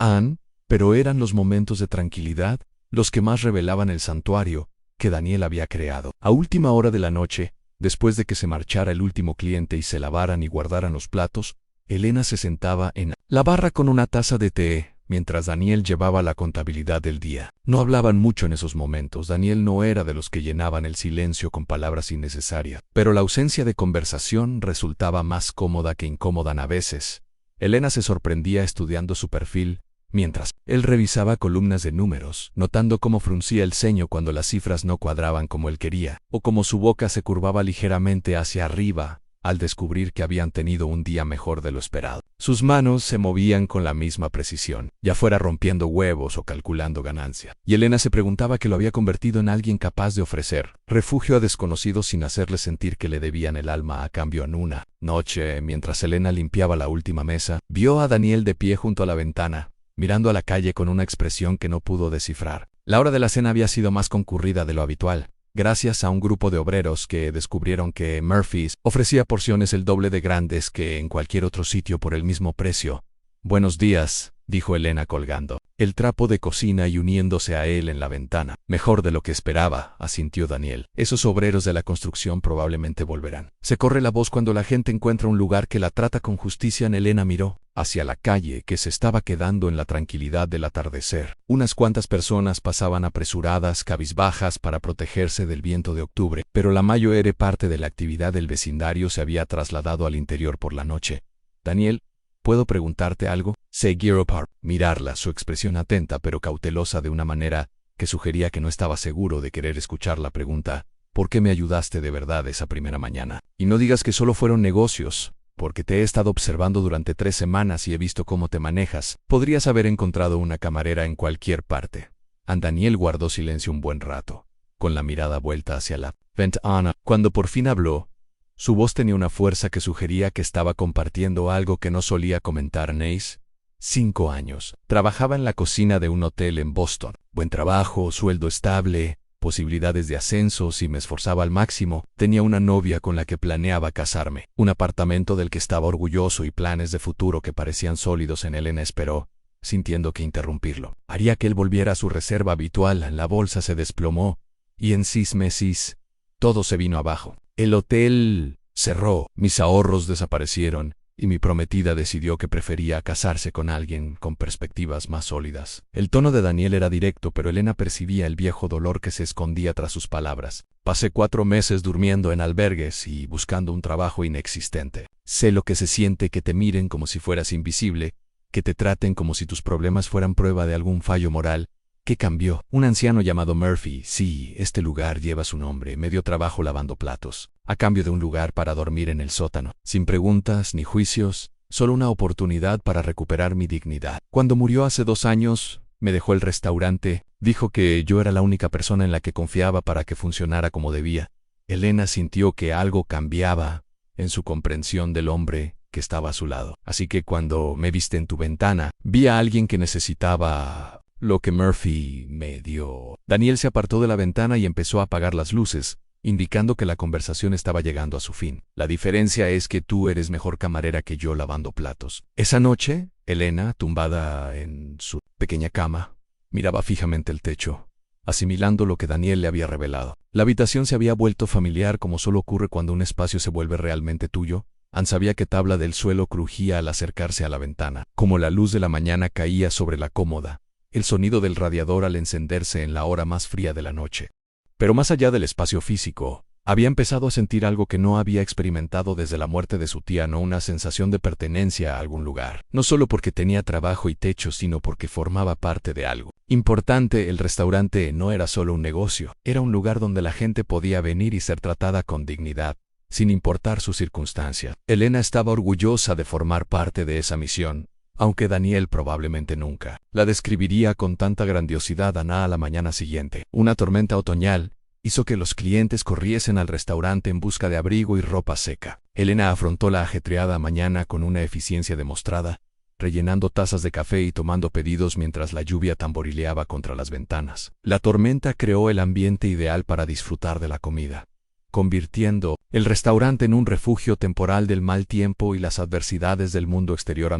Pero eran los momentos de tranquilidad los que más revelaban el santuario que Daniel había creado. A última hora de la noche, después de que se marchara el último cliente y se lavaran y guardaran los platos, Elena se sentaba en la barra con una taza de té, mientras Daniel llevaba la contabilidad del día. No hablaban mucho en esos momentos. Daniel no era de los que llenaban el silencio con palabras innecesarias, pero la ausencia de conversación resultaba más cómoda que incómoda a veces. Elena se sorprendía estudiando su perfil, mientras él revisaba columnas de números, notando cómo fruncía el ceño cuando las cifras no cuadraban como él quería, o cómo su boca se curvaba ligeramente hacia arriba al descubrir que habían tenido un día mejor de lo esperado. Sus manos se movían con la misma precisión, ya fuera rompiendo huevos o calculando ganancia. Y Elena se preguntaba qué lo había convertido en alguien capaz de ofrecer refugio a desconocidos sin hacerles sentir que le debían el alma a cambio. En una noche, mientras Elena limpiaba la última mesa, vio a Daniel de pie junto a la ventana, mirando a la calle con una expresión que no pudo descifrar. La hora de la cena había sido más concurrida de lo habitual, gracias a un grupo de obreros que descubrieron que Murphy's ofrecía porciones el doble de grandes que en cualquier otro sitio por el mismo precio. «Buenos días», dijo Elena colgando el trapo de cocina y uniéndose a él en la ventana. «Mejor de lo que esperaba», asintió Daniel. «Esos obreros de la construcción probablemente volverán. Se corre la voz cuando la gente encuentra un lugar que la trata con justicia». Elena miró hacia la calle que se estaba quedando en la tranquilidad del atardecer. Unas cuantas personas pasaban apresuradas, cabizbajas para protegerse del viento de octubre, pero la mayor parte de la actividad del vecindario se había trasladado al interior por la noche. «Daniel, ¿puedo preguntarte algo?», se giró para mirarla, su expresión atenta pero cautelosa de una manera que sugería que no estaba seguro de querer escuchar la pregunta. «¿Por qué me ayudaste de verdad esa primera mañana? Y no digas que solo fueron negocios, porque te he estado observando durante 3 semanas y he visto cómo te manejas. Podrías haber encontrado una camarera en cualquier parte». Daniel guardó silencio un buen rato, con la mirada vuelta hacia la ventana. Cuando por fin habló, su voz tenía una fuerza que sugería que estaba compartiendo algo que no solía comentar. «Neis, 5 años. Trabajaba en la cocina de un hotel en Boston. Buen trabajo, sueldo estable, posibilidades de ascensos y me esforzaba al máximo. Tenía una novia con la que planeaba casarme, un apartamento del que estaba orgulloso y planes de futuro que parecían sólidos en Elena esperó, sintiendo que interrumpirlo haría que él volviera a su reserva habitual. La bolsa se desplomó y en 6 meses todo se vino abajo. El hotel cerró, mis ahorros desaparecieron y mi prometida decidió que prefería casarse con alguien con perspectivas más sólidas». El tono de Daniel era directo, pero Elena percibía el viejo dolor que se escondía tras sus palabras. «Pasé 4 meses durmiendo en albergues y buscando un trabajo inexistente. Sé lo que se siente que te miren como si fueras invisible, que te traten como si tus problemas fueran prueba de algún fallo moral. ¿Qué cambió? Un anciano llamado Murphy, sí, este lugar lleva su nombre, me dio trabajo lavando platos, a cambio de un lugar para dormir en el sótano, sin preguntas ni juicios, solo una oportunidad para recuperar mi dignidad. Cuando murió hace 2 años, me dejó el restaurante, dijo que yo era la única persona en la que confiaba para que funcionara como debía». Elena sintió que algo cambiaba en su comprensión del hombre que estaba a su lado. «Así que cuando me viste en tu ventana, vi a alguien que necesitaba lo que Murphy me dio». Daniel se apartó de la ventana y empezó a apagar las luces, indicando que la conversación estaba llegando a su fin. «La diferencia es que tú eres mejor camarera que yo lavando platos». Esa noche, Elena, tumbada en su pequeña cama, miraba fijamente el techo, asimilando lo que Daniel le había revelado. La habitación se había vuelto familiar, como solo ocurre cuando un espacio se vuelve realmente tuyo. Ann sabía que tabla del suelo crujía al acercarse a la ventana, como la luz de la mañana caía sobre la cómoda, el sonido del radiador al encenderse en la hora más fría de la noche. Pero más allá del espacio físico, había empezado a sentir algo que no había experimentado desde la muerte de su tía, no una sensación de pertenencia a algún lugar. No solo porque tenía trabajo y techo, sino porque formaba parte de algo importante. El restaurante no era solo un negocio, era un lugar donde la gente podía venir y ser tratada con dignidad, sin importar su circunstancia. Elena estaba orgullosa de formar parte de esa misión, aunque Daniel probablemente nunca la describiría con tanta grandiosidad. A la mañana siguiente, una tormenta otoñal hizo que los clientes corriesen al restaurante en busca de abrigo y ropa seca. Elena afrontó la ajetreada mañana con una eficiencia demostrada, rellenando tazas de café y tomando pedidos mientras la lluvia tamborileaba contra las ventanas. La tormenta creó el ambiente ideal para disfrutar de la comida, convirtiendo el restaurante en un refugio temporal del mal tiempo y las adversidades del mundo exterior.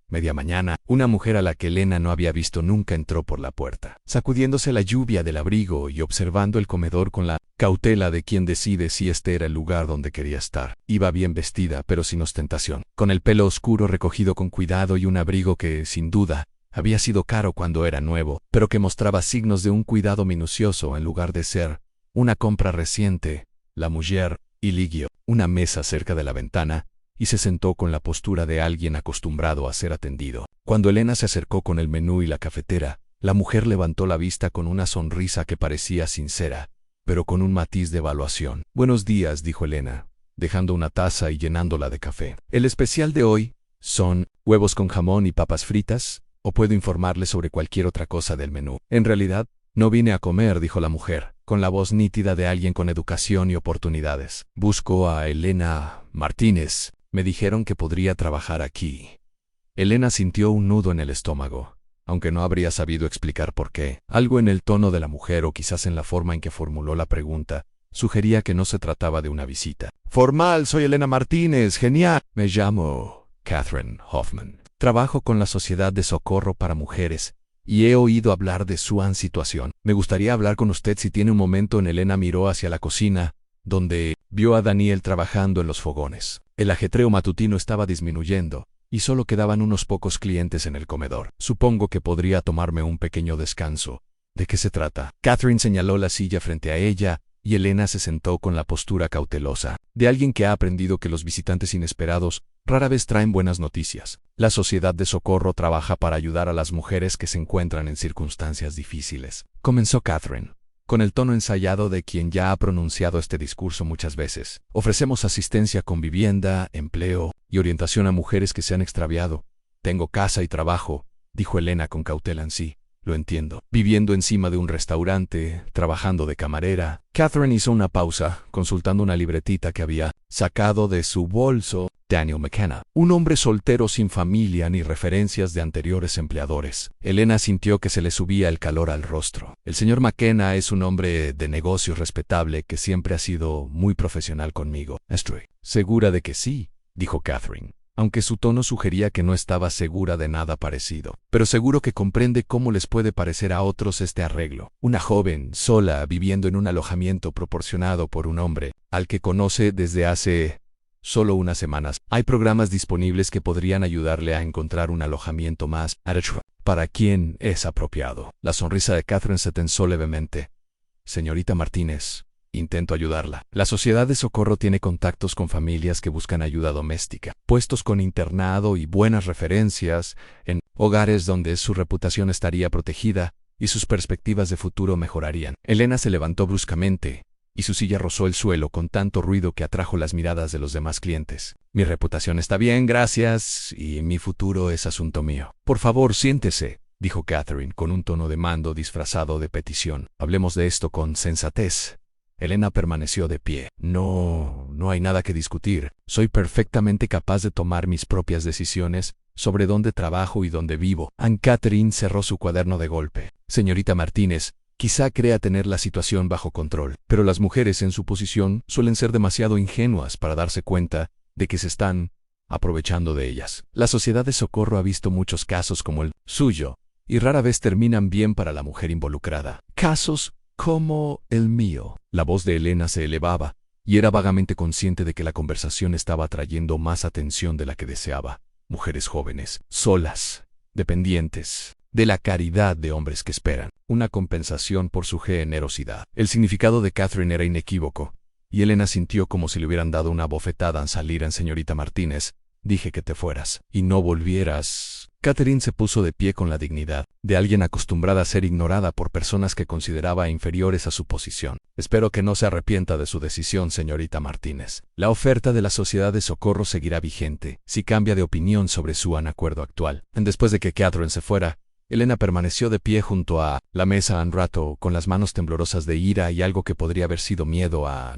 Media mañana, una mujer a la que Elena no había visto nunca entró por la puerta, sacudiéndose la lluvia del abrigo y observando el comedor con la cautela de quien decide si este era el lugar donde quería estar. Iba bien vestida, pero sin ostentación, con el pelo oscuro recogido con cuidado y un abrigo que, sin duda, había sido caro cuando era nuevo, pero que mostraba signos de un cuidado minucioso en lugar de ser una compra reciente. La mujer eligió una mesa cerca de la ventana y se sentó con la postura de alguien acostumbrado a ser atendido. Cuando Elena se acercó con el menú y la cafetera, la mujer levantó la vista con una sonrisa que parecía sincera, pero con un matiz de evaluación. «Buenos días», dijo Elena, dejando una taza y llenándola de café. «El especial de hoy son huevos con jamón y papas fritas, o puedo informarle sobre cualquier otra cosa del menú». «En realidad, no vine a comer», dijo la mujer, con la voz nítida de alguien con educación y oportunidades. «Busco a Elena Martínez. Me dijeron que podría trabajar aquí». Elena sintió un nudo en el estómago, aunque no habría sabido explicar por qué. Algo en el tono de la mujer o quizás en la forma en que formuló la pregunta sugería que no se trataba de una visita. «Formal, soy Elena Martínez, genial. Me llamo Catherine Hoffman. Trabajo con la Sociedad de Socorro para Mujeres y he oído hablar de su situación. Me gustaría hablar con usted si tiene un momento». Elena miró hacia la cocina, donde vio a Daniel trabajando en los fogones. El ajetreo matutino estaba disminuyendo, y solo quedaban unos pocos clientes en el comedor. «Supongo que podría tomarme un pequeño descanso». «¿De qué se trata?». Catherine señaló la silla frente a ella, y Elena se sentó con la postura cautelosa de alguien que ha aprendido que los visitantes inesperados rara vez traen buenas noticias. «La Sociedad de Socorro trabaja para ayudar a las mujeres que se encuentran en circunstancias difíciles», comenzó Catherine, con el tono ensayado de quien ya ha pronunciado este discurso muchas veces. «Ofrecemos asistencia con vivienda, empleo y orientación a mujeres que se han extraviado. Tengo casa y trabajo», dijo Elena con cautela. «En sí, lo entiendo. Viviendo encima de un restaurante, trabajando de camarera». Catherine hizo una pausa, consultando una libretita que había sacado de su bolso. «Daniel McKenna, un hombre soltero sin familia ni referencias de anteriores empleadores». Elena sintió que se le subía el calor al rostro. «El señor McKenna es un hombre de negocios respetable que siempre ha sido muy profesional conmigo». «Estoy segura de que sí», dijo Catherine, aunque su tono sugería que no estaba segura de nada parecido. «Pero seguro que comprende cómo les puede parecer a otros este arreglo. Una joven, sola, viviendo en un alojamiento proporcionado por un hombre al que conoce desde hace solo unas semanas. Hay programas disponibles que podrían ayudarle a encontrar un alojamiento más para quien es apropiado». La sonrisa de Catherine se tensó levemente. «Señorita Martínez, intento ayudarla. La Sociedad de Socorro tiene contactos con familias que buscan ayuda doméstica, puestos con internado y buenas referencias en hogares donde su reputación estaría protegida y sus perspectivas de futuro mejorarían». Elena se levantó bruscamente, y su silla rozó el suelo con tanto ruido que atrajo las miradas de los demás clientes. «Mi reputación está bien, gracias, y mi futuro es asunto mío». «Por favor, siéntese», dijo Catherine con un tono de mando disfrazado de petición. «Hablemos de esto con sensatez». Elena permaneció de pie. No hay nada que discutir. Soy perfectamente capaz de tomar mis propias decisiones sobre dónde trabajo y dónde vivo». Catherine cerró su cuaderno de golpe. «Señorita Martínez, quizá crea tener la situación bajo control, pero las mujeres en su posición suelen ser demasiado ingenuas para darse cuenta de que se están aprovechando de ellas. La Sociedad de Socorro ha visto muchos casos como el suyo, y rara vez terminan bien para la mujer involucrada. Casos como el mío». La voz de Elena se elevaba, y era vagamente consciente de que la conversación estaba atrayendo más atención de la que deseaba. Mujeres jóvenes, solas, dependientes, de la caridad de hombres que esperan una compensación por su generosidad. El significado de Catherine era inequívoco, y Elena sintió como si le hubieran dado una bofetada al salir en señorita Martínez. Dije que te fueras, y no volvieras. Catherine se puso de pie con la dignidad de alguien acostumbrada a ser ignorada por personas que consideraba inferiores a su posición. Espero que no se arrepienta de su decisión, señorita Martínez. La oferta de la Sociedad de Socorro seguirá vigente, si cambia de opinión sobre su acuerdo actual. Después de que Catherine se fuera, Elena permaneció de pie junto a la mesa un rato, con las manos temblorosas de ira y algo que podría haber sido miedo a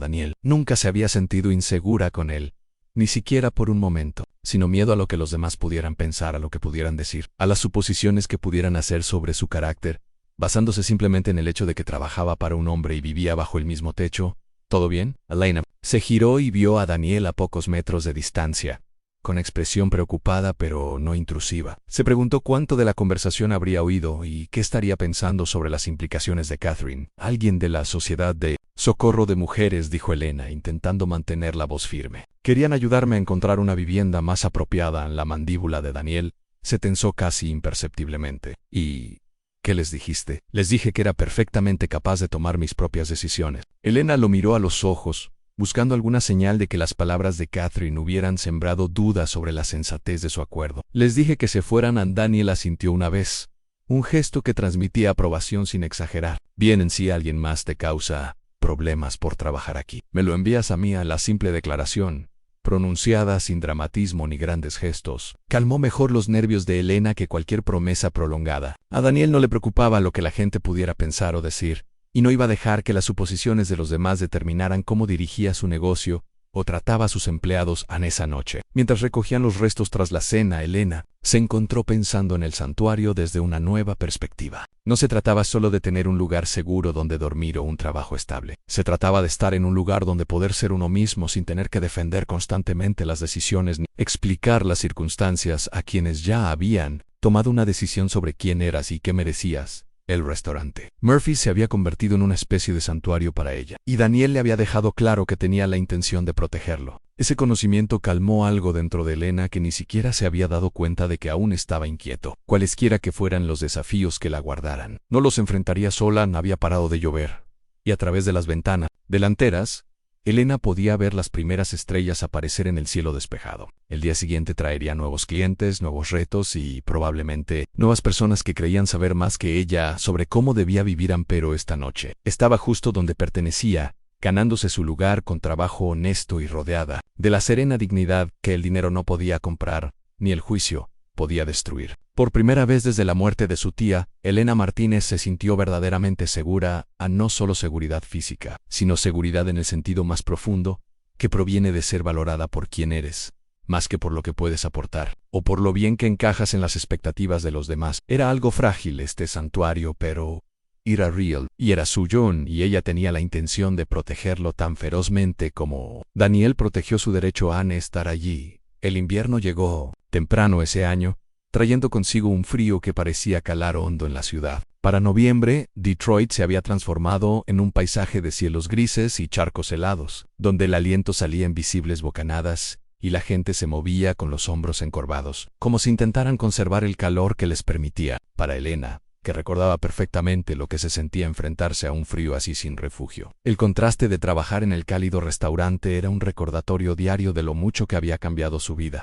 Daniel. Nunca se había sentido insegura con él, ni siquiera por un momento, sino miedo a lo que los demás pudieran pensar, a lo que pudieran decir, a las suposiciones que pudieran hacer sobre su carácter, basándose simplemente en el hecho de que trabajaba para un hombre y vivía bajo el mismo techo. ¿Todo bien? Elena se giró y vio a Daniel a pocos metros de distancia, con expresión preocupada pero no intrusiva. Se preguntó cuánto de la conversación habría oído y qué estaría pensando sobre las implicaciones de Catherine. Alguien de la Sociedad de Socorro de Mujeres, dijo Elena, intentando mantener la voz firme. Querían ayudarme a encontrar una vivienda más apropiada. La mandíbula de Daniel se tensó casi imperceptiblemente. ¿Y qué les dijiste? Les dije que era perfectamente capaz de tomar mis propias decisiones. Elena lo miró a los ojos, buscando alguna señal de que las palabras de Catherine hubieran sembrado dudas sobre la sensatez de su acuerdo. Les dije que se fueran. Daniel asintió una vez, un gesto que transmitía aprobación sin exagerar. Bien, en sí alguien más te causa problemas por trabajar aquí. Me lo envías a mí. A la simple declaración, pronunciada sin dramatismo ni grandes gestos, calmó mejor los nervios de Elena que cualquier promesa prolongada. A Daniel no le preocupaba lo que la gente pudiera pensar o decir, y no iba a dejar que las suposiciones de los demás determinaran cómo dirigía su negocio o trataba a sus empleados esa noche. Mientras recogían los restos tras la cena, Elena se encontró pensando en el santuario desde una nueva perspectiva. No se trataba solo de tener un lugar seguro donde dormir o un trabajo estable. Se trataba de estar en un lugar donde poder ser uno mismo sin tener que defender constantemente las decisiones ni explicar las circunstancias a quienes ya habían tomado una decisión sobre quién eras y qué merecías. El restaurante Murphy se había convertido en una especie de santuario para ella, y Daniel le había dejado claro que tenía la intención de protegerlo. Ese conocimiento calmó algo dentro de Elena que ni siquiera se había dado cuenta de que aún estaba inquieto. Cualesquiera que fueran los desafíos que la guardaran, no los enfrentaría sola. Había parado de llover, y a través de las ventanas delanteras, Elena podía ver las primeras estrellas aparecer en el cielo despejado. El día siguiente traería nuevos clientes, nuevos retos y, probablemente, nuevas personas que creían saber más que ella sobre cómo debía vivir. Pero esta noche estaba justo donde pertenecía, ganándose su lugar con trabajo honesto y rodeada de la serena dignidad que el dinero no podía comprar, ni el juicio podía destruir. Por primera vez desde la muerte de su tía, Elena Martínez se sintió verdaderamente segura, no solo seguridad física, sino seguridad en el sentido más profundo, que proviene de ser valorada por quien eres, más que por lo que puedes aportar, o por lo bien que encajas en las expectativas de los demás. Era algo frágil este santuario, pero era real, y era suyo, y ella tenía la intención de protegerlo tan ferozmente como Daniel protegió su derecho a estar allí. El invierno llegó temprano ese año, trayendo consigo un frío que parecía calar hondo en la ciudad. Para noviembre, Detroit se había transformado en un paisaje de cielos grises y charcos helados, donde el aliento salía en visibles bocanadas, y la gente se movía con los hombros encorvados, como si intentaran conservar el calor que les permitía. Para Elena, que recordaba perfectamente lo que se sentía enfrentarse a un frío así sin refugio, el contraste de trabajar en el cálido restaurante era un recordatorio diario de lo mucho que había cambiado su vida.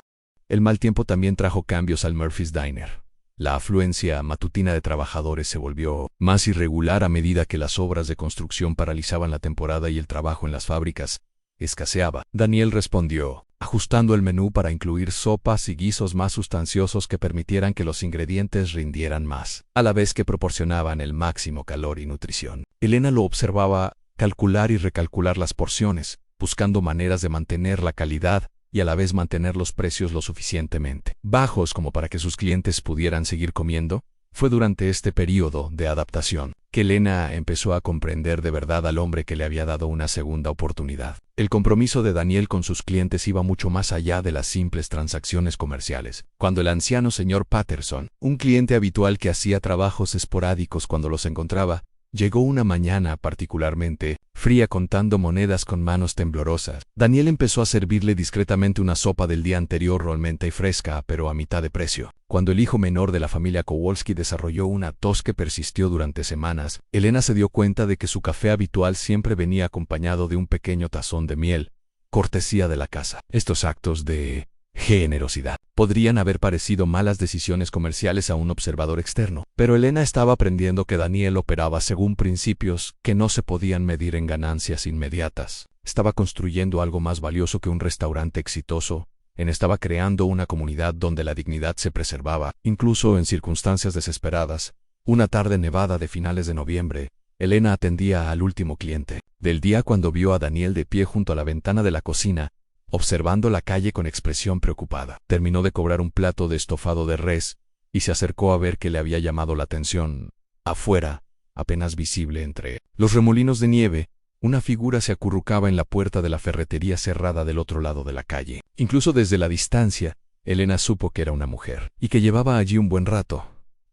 El mal tiempo también trajo cambios al Murphy's Diner. La afluencia matutina de trabajadores se volvió más irregular a medida que las obras de construcción paralizaban la temporada y el trabajo en las fábricas escaseaba. Daniel respondió, ajustando el menú para incluir sopas y guisos más sustanciosos que permitieran que los ingredientes rindieran más, a la vez que proporcionaban el máximo calor y nutrición. Elena lo observaba calcular y recalcular las porciones, buscando maneras de mantener la calidad y a la vez mantener los precios lo suficientemente bajos como para que sus clientes pudieran seguir comiendo. Fue durante este período de adaptación que Elena empezó a comprender de verdad al hombre que le había dado una segunda oportunidad. El compromiso de Daniel con sus clientes iba mucho más allá de las simples transacciones comerciales. Cuando el anciano señor Patterson, un cliente habitual que hacía trabajos esporádicos cuando los encontraba, Llegó una mañana particularmente fría contando monedas con manos temblorosas. Daniel empezó a servirle discretamente una sopa del día anterior realmente y fresca, pero a mitad de precio. Cuando el hijo menor de la familia Kowalski desarrolló una tos que persistió durante semanas, Elena se dio cuenta de que su café habitual siempre venía acompañado de un pequeño tazón de miel, cortesía de la casa. Estos actos de generosidad podrían haber parecido malas decisiones comerciales a un observador externo, pero Elena estaba aprendiendo que Daniel operaba según principios que no se podían medir en ganancias inmediatas. Estaba construyendo algo más valioso que un restaurante exitoso. Estaba creando una comunidad donde la dignidad se preservaba, incluso en circunstancias desesperadas. Una tarde nevada de finales de noviembre, Elena atendía al último cliente del día cuando vio a Daniel de pie junto a la ventana de la cocina, observando la calle con expresión preocupada. Terminó de cobrar un plato de estofado de res y se acercó a ver qué le había llamado la atención. Afuera, apenas visible entre los remolinos de nieve, una figura se acurrucaba en la puerta de la ferretería cerrada del otro lado de la calle. Incluso desde la distancia, Elena supo que era una mujer y que llevaba allí un buen rato.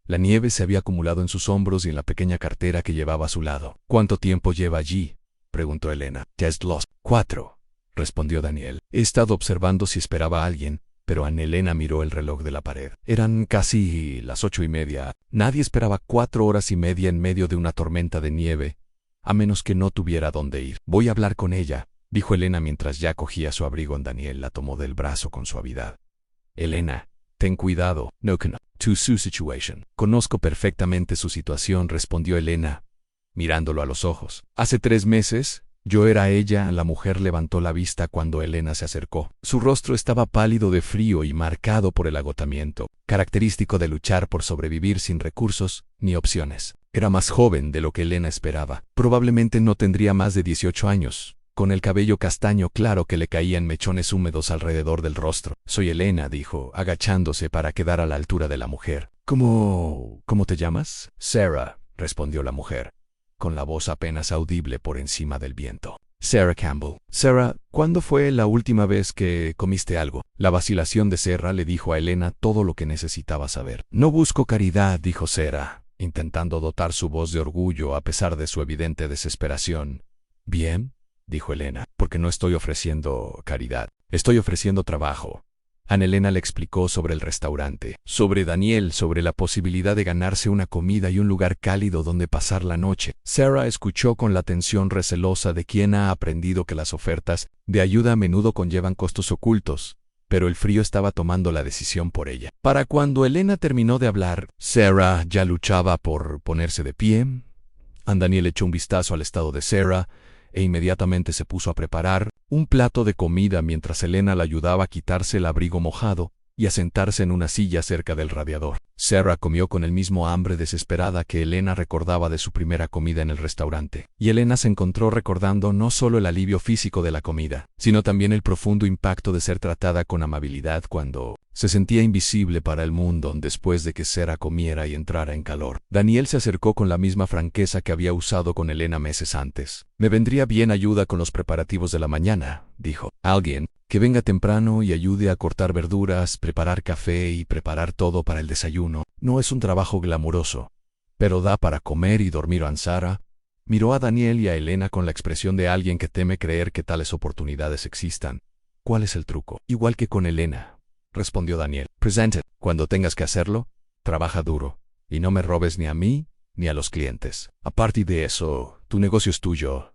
La nieve se había acumulado en sus hombros y en la pequeña cartera que llevaba a su lado. «¿Cuánto tiempo lleva allí?», preguntó Elena. «Just lost 4», respondió Daniel. «He estado observando si esperaba a alguien», pero Elena miró el reloj de la pared. Eran casi las 8:30. Nadie esperaba 4 horas y media en medio de una tormenta de nieve, a menos que no tuviera dónde ir. «Voy a hablar con ella», dijo Elena mientras ya cogía su abrigo. Daniel la tomó del brazo con suavidad. «Elena, ten cuidado. No cannot to su situation». «Conozco perfectamente su situación», respondió Elena, mirándolo a los ojos. «Hace 3 meses, yo era ella». La mujer levantó la vista cuando Elena se acercó. Su rostro estaba pálido de frío y marcado por el agotamiento, característico de luchar por sobrevivir sin recursos ni opciones. Era más joven de lo que Elena esperaba. Probablemente no tendría más de 18 años, con el cabello castaño claro que le caía en mechones húmedos alrededor del rostro. «Soy Elena», dijo, agachándose para quedar a la altura de la mujer. ¿Cómo te llamas?» «Sarah», respondió la mujer, con la voz apenas audible por encima del viento. «Sarah Campbell». «Sarah, ¿cuándo fue la última vez que comiste algo?». La vacilación de Sarah le dijo a Elena todo lo que necesitaba saber. «No busco caridad», dijo Sarah, intentando dotar su voz de orgullo a pesar de su evidente desesperación. «Bien», dijo Elena, «porque no estoy ofreciendo caridad. Estoy ofreciendo trabajo». Elena le explicó sobre el restaurante, sobre Daniel, sobre la posibilidad de ganarse una comida y un lugar cálido donde pasar la noche. Sarah escuchó con la atención recelosa de quien ha aprendido que las ofertas de ayuda a menudo conllevan costos ocultos, pero el frío estaba tomando la decisión por ella. Para cuando Elena terminó de hablar, Sarah ya luchaba por ponerse de pie. Daniel echó un vistazo al estado de Sarah e inmediatamente se puso a preparar un plato de comida mientras Elena la ayudaba a quitarse el abrigo mojado y a sentarse en una silla cerca del radiador. Sarah comió con el mismo hambre desesperada que Elena recordaba de su primera comida en el restaurante. Y Elena se encontró recordando no solo el alivio físico de la comida, sino también el profundo impacto de ser tratada con amabilidad cuando se sentía invisible para el mundo después de que Sarah comiera y entrara en calor. Daniel se acercó con la misma franqueza que había usado con Elena meses antes. «Me vendría bien ayuda con los preparativos de la mañana», dijo. «Alguien que venga temprano y ayude a cortar verduras, preparar café y preparar todo para el desayuno. No es un trabajo glamuroso, pero da para comer y dormir». Sarah miró a Daniel y a Elena con la expresión de alguien que teme creer que tales oportunidades existan. «¿Cuál es el truco?». «Igual que con Elena», respondió Daniel. «Present it. Cuando tengas que hacerlo, trabaja duro, y no me robes ni a mí ni a los clientes. Aparte de eso, tu negocio es tuyo».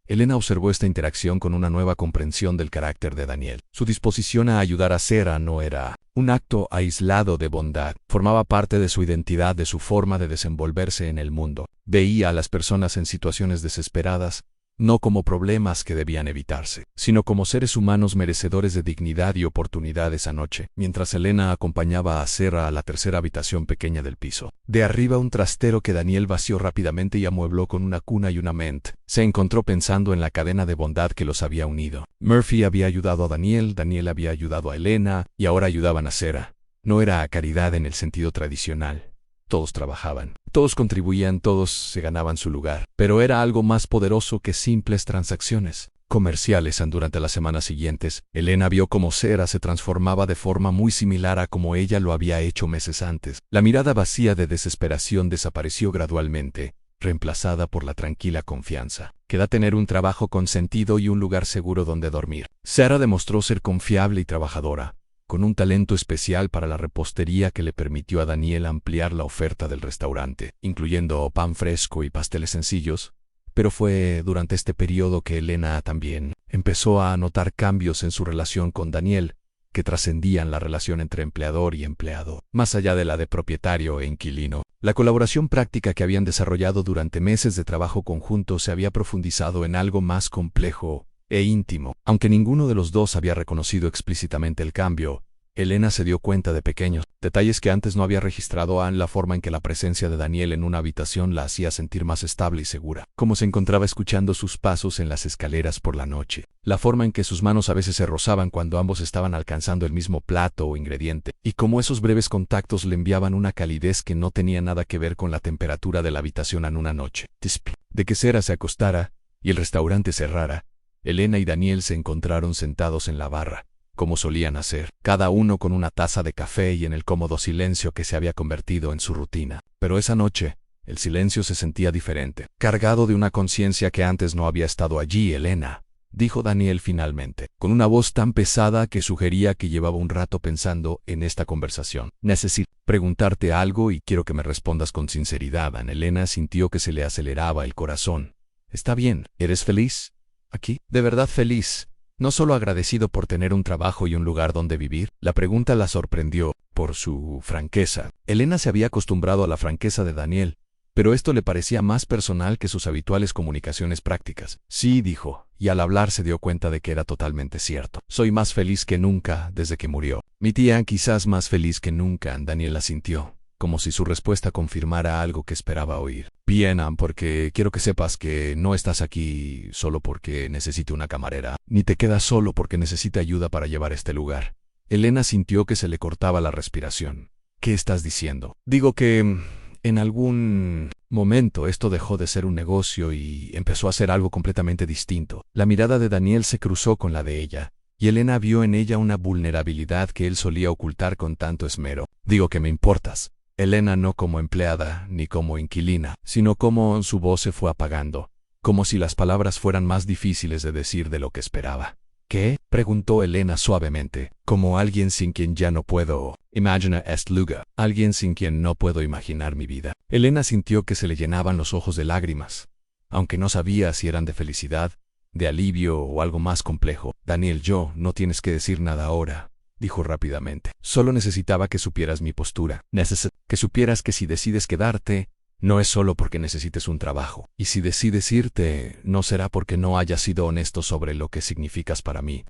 Elena observó esta interacción con una nueva comprensión del carácter de Daniel. Su disposición a ayudar a Sarah no era un acto aislado de bondad. Formaba parte de su identidad, de su forma de desenvolverse en el mundo. Veía a las personas en situaciones desesperadas no como problemas que debían evitarse, sino como seres humanos merecedores de dignidad y oportunidad. Esa noche, mientras Elena acompañaba a Sarah a la tercera habitación pequeña del piso, de arriba un trastero que Daniel vació rápidamente y amuebló con una cuna y una ment, se encontró pensando en la cadena de bondad que los había unido. Murphy había ayudado a Daniel, Daniel había ayudado a Elena, y ahora ayudaban a Sarah. No era caridad en el sentido tradicional. Todos trabajaban, todos contribuían, todos se ganaban su lugar. Pero era algo más poderoso que simples transacciones comerciales. Durante las semanas siguientes, Elena vio cómo Sarah se transformaba de forma muy similar a como ella lo había hecho meses antes. La mirada vacía de desesperación desapareció gradualmente, reemplazada por la tranquila confianza que da tener un trabajo con sentido y un lugar seguro donde dormir. Sarah demostró ser confiable y trabajadora, con un talento especial para la repostería que le permitió a Daniel ampliar la oferta del restaurante, incluyendo pan fresco y pasteles sencillos. Pero fue durante este periodo que Elena también empezó a notar cambios en su relación con Daniel, que trascendían la relación entre empleador y empleado, más allá de la de propietario e inquilino. La colaboración práctica que habían desarrollado durante meses de trabajo conjunto se había profundizado en algo más complejo e íntimo. Aunque ninguno de los dos había reconocido explícitamente el cambio, Elena se dio cuenta de pequeños detalles que antes no había registrado, en la forma en que la presencia de Daniel en una habitación la hacía sentir más estable y segura, cómo se encontraba escuchando sus pasos en las escaleras por la noche, la forma en que sus manos a veces se rozaban cuando ambos estaban alcanzando el mismo plato o ingrediente, y cómo esos breves contactos le enviaban una calidez que no tenía nada que ver con la temperatura de la habitación en una noche. De que Sarah se acostara y el restaurante cerrara, Elena y Daniel se encontraron sentados en la barra, como solían hacer, cada uno con una taza de café y en el cómodo silencio que se había convertido en su rutina. Pero esa noche, el silencio se sentía diferente, cargado de una conciencia que antes no había estado allí. Elena, dijo Daniel finalmente, con una voz tan pesada que sugería que llevaba un rato pensando en esta conversación. Necesito preguntarte algo y quiero que me respondas con sinceridad. Elena sintió que se le aceleraba el corazón. Está bien, ¿eres feliz? ¿Aquí? ¿De verdad feliz? ¿No solo agradecido por tener un trabajo y un lugar donde vivir? La pregunta la sorprendió por su franqueza. Elena se había acostumbrado a la franqueza de Daniel, pero esto le parecía más personal que sus habituales comunicaciones prácticas. Sí, dijo, y al hablar se dio cuenta de que era totalmente cierto. Soy más feliz que nunca desde que murió. Mi tía quizás más feliz que nunca. Daniel asintió, como si su respuesta confirmara algo que esperaba oír. Bien, porque quiero que sepas que no estás aquí solo porque necesite una camarera, ni te quedas solo porque necesite ayuda para llevar este lugar. Elena sintió que se le cortaba la respiración. ¿Qué estás diciendo? Digo que en algún momento esto dejó de ser un negocio y empezó a ser algo completamente distinto. La mirada de Daniel se cruzó con la de ella, y Elena vio en ella una vulnerabilidad que él solía ocultar con tanto esmero. Digo que me importas. Elena, no como empleada ni como inquilina, sino como su voz se fue apagando, como si las palabras fueran más difíciles de decir de lo que esperaba. ¿Qué? Preguntó Elena suavemente, como alguien sin quien ya no puedo imagina est lugar, alguien sin quien no puedo imaginar mi vida. Elena sintió que se le llenaban los ojos de lágrimas, aunque no sabía si eran de felicidad, de alivio o algo más complejo. Daniel, no tienes que decir nada ahora, dijo rápidamente. Solo necesitaba que supieras mi postura. Que supieras que si decides quedarte, no es solo porque necesites un trabajo. Y si decides irte, no será porque no hayas sido honesto sobre lo que significas para mí.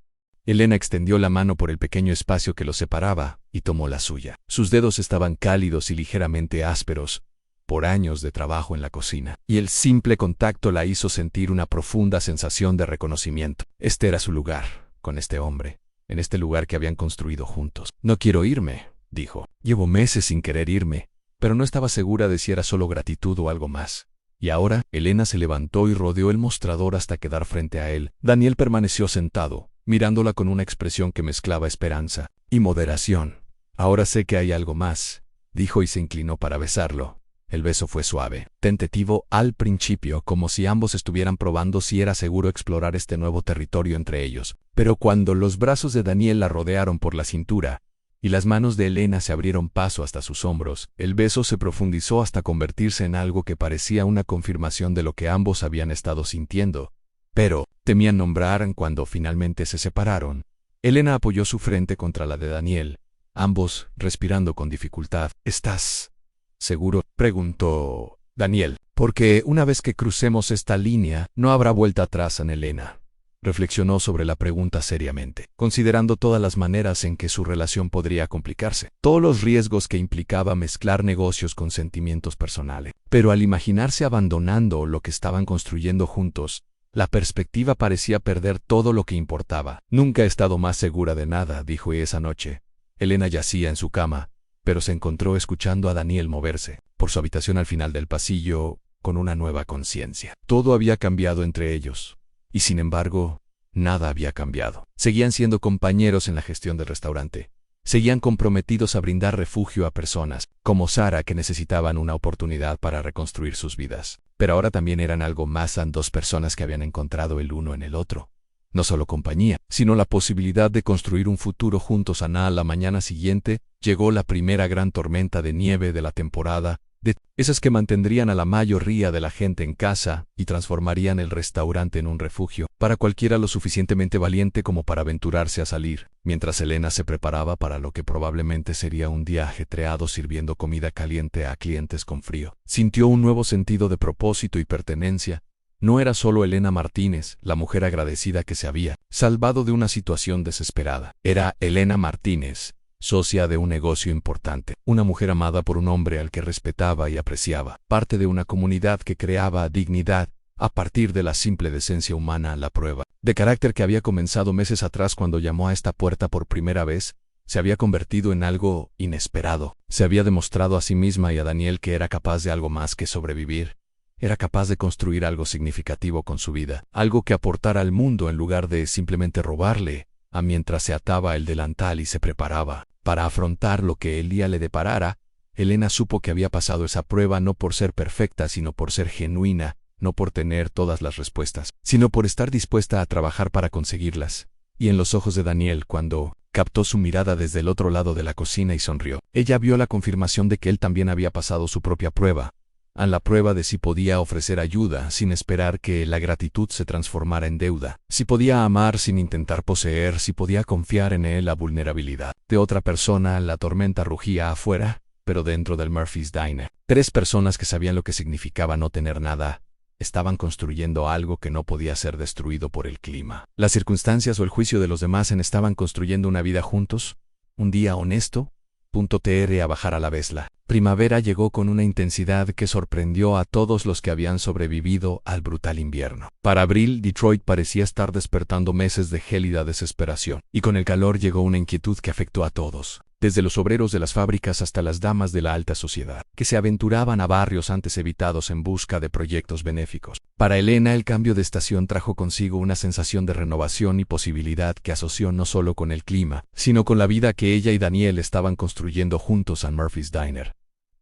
Elena extendió la mano por el pequeño espacio que los separaba y tomó la suya. Sus dedos estaban cálidos y ligeramente ásperos, por años de trabajo en la cocina, y el simple contacto la hizo sentir una profunda sensación de reconocimiento. Este era su lugar, con este hombre, en este lugar que habían construido juntos. No quiero irme, dijo. Llevo meses sin querer irme, pero no estaba segura de si era solo gratitud o algo más. Y ahora, Elena se levantó y rodeó el mostrador hasta quedar frente a él. Daniel permaneció sentado, mirándola con una expresión que mezclaba esperanza y moderación. Ahora sé que hay algo más, dijo y se inclinó para besarlo. El beso fue suave, tentativo al principio, como si ambos estuvieran probando si era seguro explorar este nuevo territorio entre ellos. Pero cuando los brazos de Daniel la rodearon por la cintura, y las manos de Elena se abrieron paso hasta sus hombros, el beso se profundizó hasta convertirse en algo que parecía una confirmación de lo que ambos habían estado sintiendo, pero temían nombrar cuando finalmente se separaron. Elena apoyó su frente contra la de Daniel, ambos respirando con dificultad. ¿Estás seguro?, preguntó Daniel. Porque una vez que crucemos esta línea, no habrá vuelta atrás. Elena reflexionó sobre la pregunta seriamente, considerando todas las maneras en que su relación podría complicarse, todos los riesgos que implicaba mezclar negocios con sentimientos personales. Pero al imaginarse abandonando lo que estaban construyendo juntos, la perspectiva parecía perder todo lo que importaba. Nunca he estado más segura de nada, dijo, y esa noche Elena yacía en su cama, pero se encontró escuchando a Daniel moverse por su habitación al final del pasillo con una nueva conciencia. Todo había cambiado entre ellos, y sin embargo, nada había cambiado. Seguían siendo compañeros en la gestión del restaurante. Seguían comprometidos a brindar refugio a personas, como Sara, que necesitaban una oportunidad para reconstruir sus vidas. Pero ahora también eran algo más, a dos personas que habían encontrado el uno en el otro. No solo compañía, sino la posibilidad de construir un futuro juntos. A la mañana siguiente, llegó la primera gran tormenta de nieve de la temporada, de esas que mantendrían a la mayoría de la gente en casa y transformarían el restaurante en un refugio para cualquiera lo suficientemente valiente como para aventurarse a salir, mientras Elena se preparaba para lo que probablemente sería un día ajetreado sirviendo comida caliente a clientes con frío. Sintió un nuevo sentido de propósito y pertenencia. No era solo Elena Martínez, la mujer agradecida que se había salvado de una situación desesperada. Era Elena Martínez, socia de un negocio importante, una mujer amada por un hombre al que respetaba y apreciaba, parte de una comunidad que creaba dignidad a partir de la simple decencia humana. La prueba de carácter que había comenzado meses atrás cuando llamó a esta puerta por primera vez se había convertido en algo inesperado. Se había demostrado a sí misma y a Daniel que era capaz de algo más que sobrevivir. Era capaz de construir algo significativo con su vida, algo que aportara al mundo en lugar de simplemente robarle, mientras se ataba el delantal y se preparaba para afrontar lo que el día le deparara. Elena supo que había pasado esa prueba no por ser perfecta, sino por ser genuina, no por tener todas las respuestas, sino por estar dispuesta a trabajar para conseguirlas. Y en los ojos de Daniel, cuando captó su mirada desde el otro lado de la cocina y sonrió, ella vio la confirmación de que él también había pasado su propia prueba. A la prueba de si podía ofrecer ayuda sin esperar que la gratitud se transformara en deuda, si podía amar sin intentar poseer, si podía confiar en él. La vulnerabilidad de otra persona. La tormenta rugía afuera, pero dentro del Murphy's Diner, 3 personas que sabían lo que significaba no tener nada, estaban construyendo algo que no podía ser destruido por el clima, las circunstancias o el juicio de los demás. Estaban construyendo una vida juntos, un día honesto. A bajar a la vez. La primavera llegó con una intensidad que sorprendió a todos los que habían sobrevivido al brutal invierno. Para abril, Detroit parecía estar despertando meses de gélida desesperación, y con el calor llegó una inquietud que afectó a todos, desde los obreros de las fábricas hasta las damas de la alta sociedad, que se aventuraban a barrios antes evitados en busca de proyectos benéficos. Para Elena, el cambio de estación trajo consigo una sensación de renovación y posibilidad que asoció no solo con el clima, sino con la vida que ella y Daniel estaban construyendo juntos en Murphy's Diner.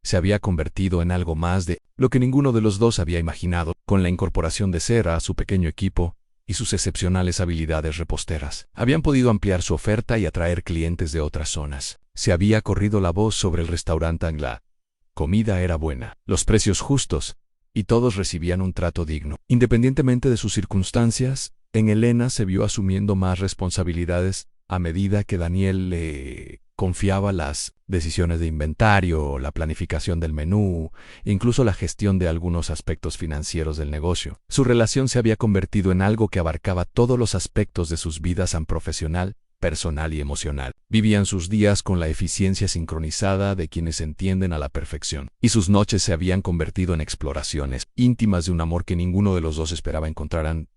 Se había convertido en algo más de lo que ninguno de los dos había imaginado. Con la incorporación de Sarah a su pequeño equipo y sus excepcionales habilidades reposteras, habían podido ampliar su oferta y atraer clientes de otras zonas. Se había corrido la voz sobre el restaurante. La comida era buena, los precios justos, y todos recibían un trato digno. Independientemente de sus circunstancias, en Elena se vio asumiendo más responsabilidades a medida que Daniel le confiaba las decisiones de inventario, la planificación del menú, incluso la gestión de algunos aspectos financieros del negocio. Su relación se había convertido en algo que abarcaba todos los aspectos de sus vidas, profesional, personal y emocional. Vivían sus días con la eficiencia sincronizada de quienes entienden a la perfección, y sus noches se habían convertido en exploraciones íntimas de un amor que ninguno de los dos esperaba encontraran.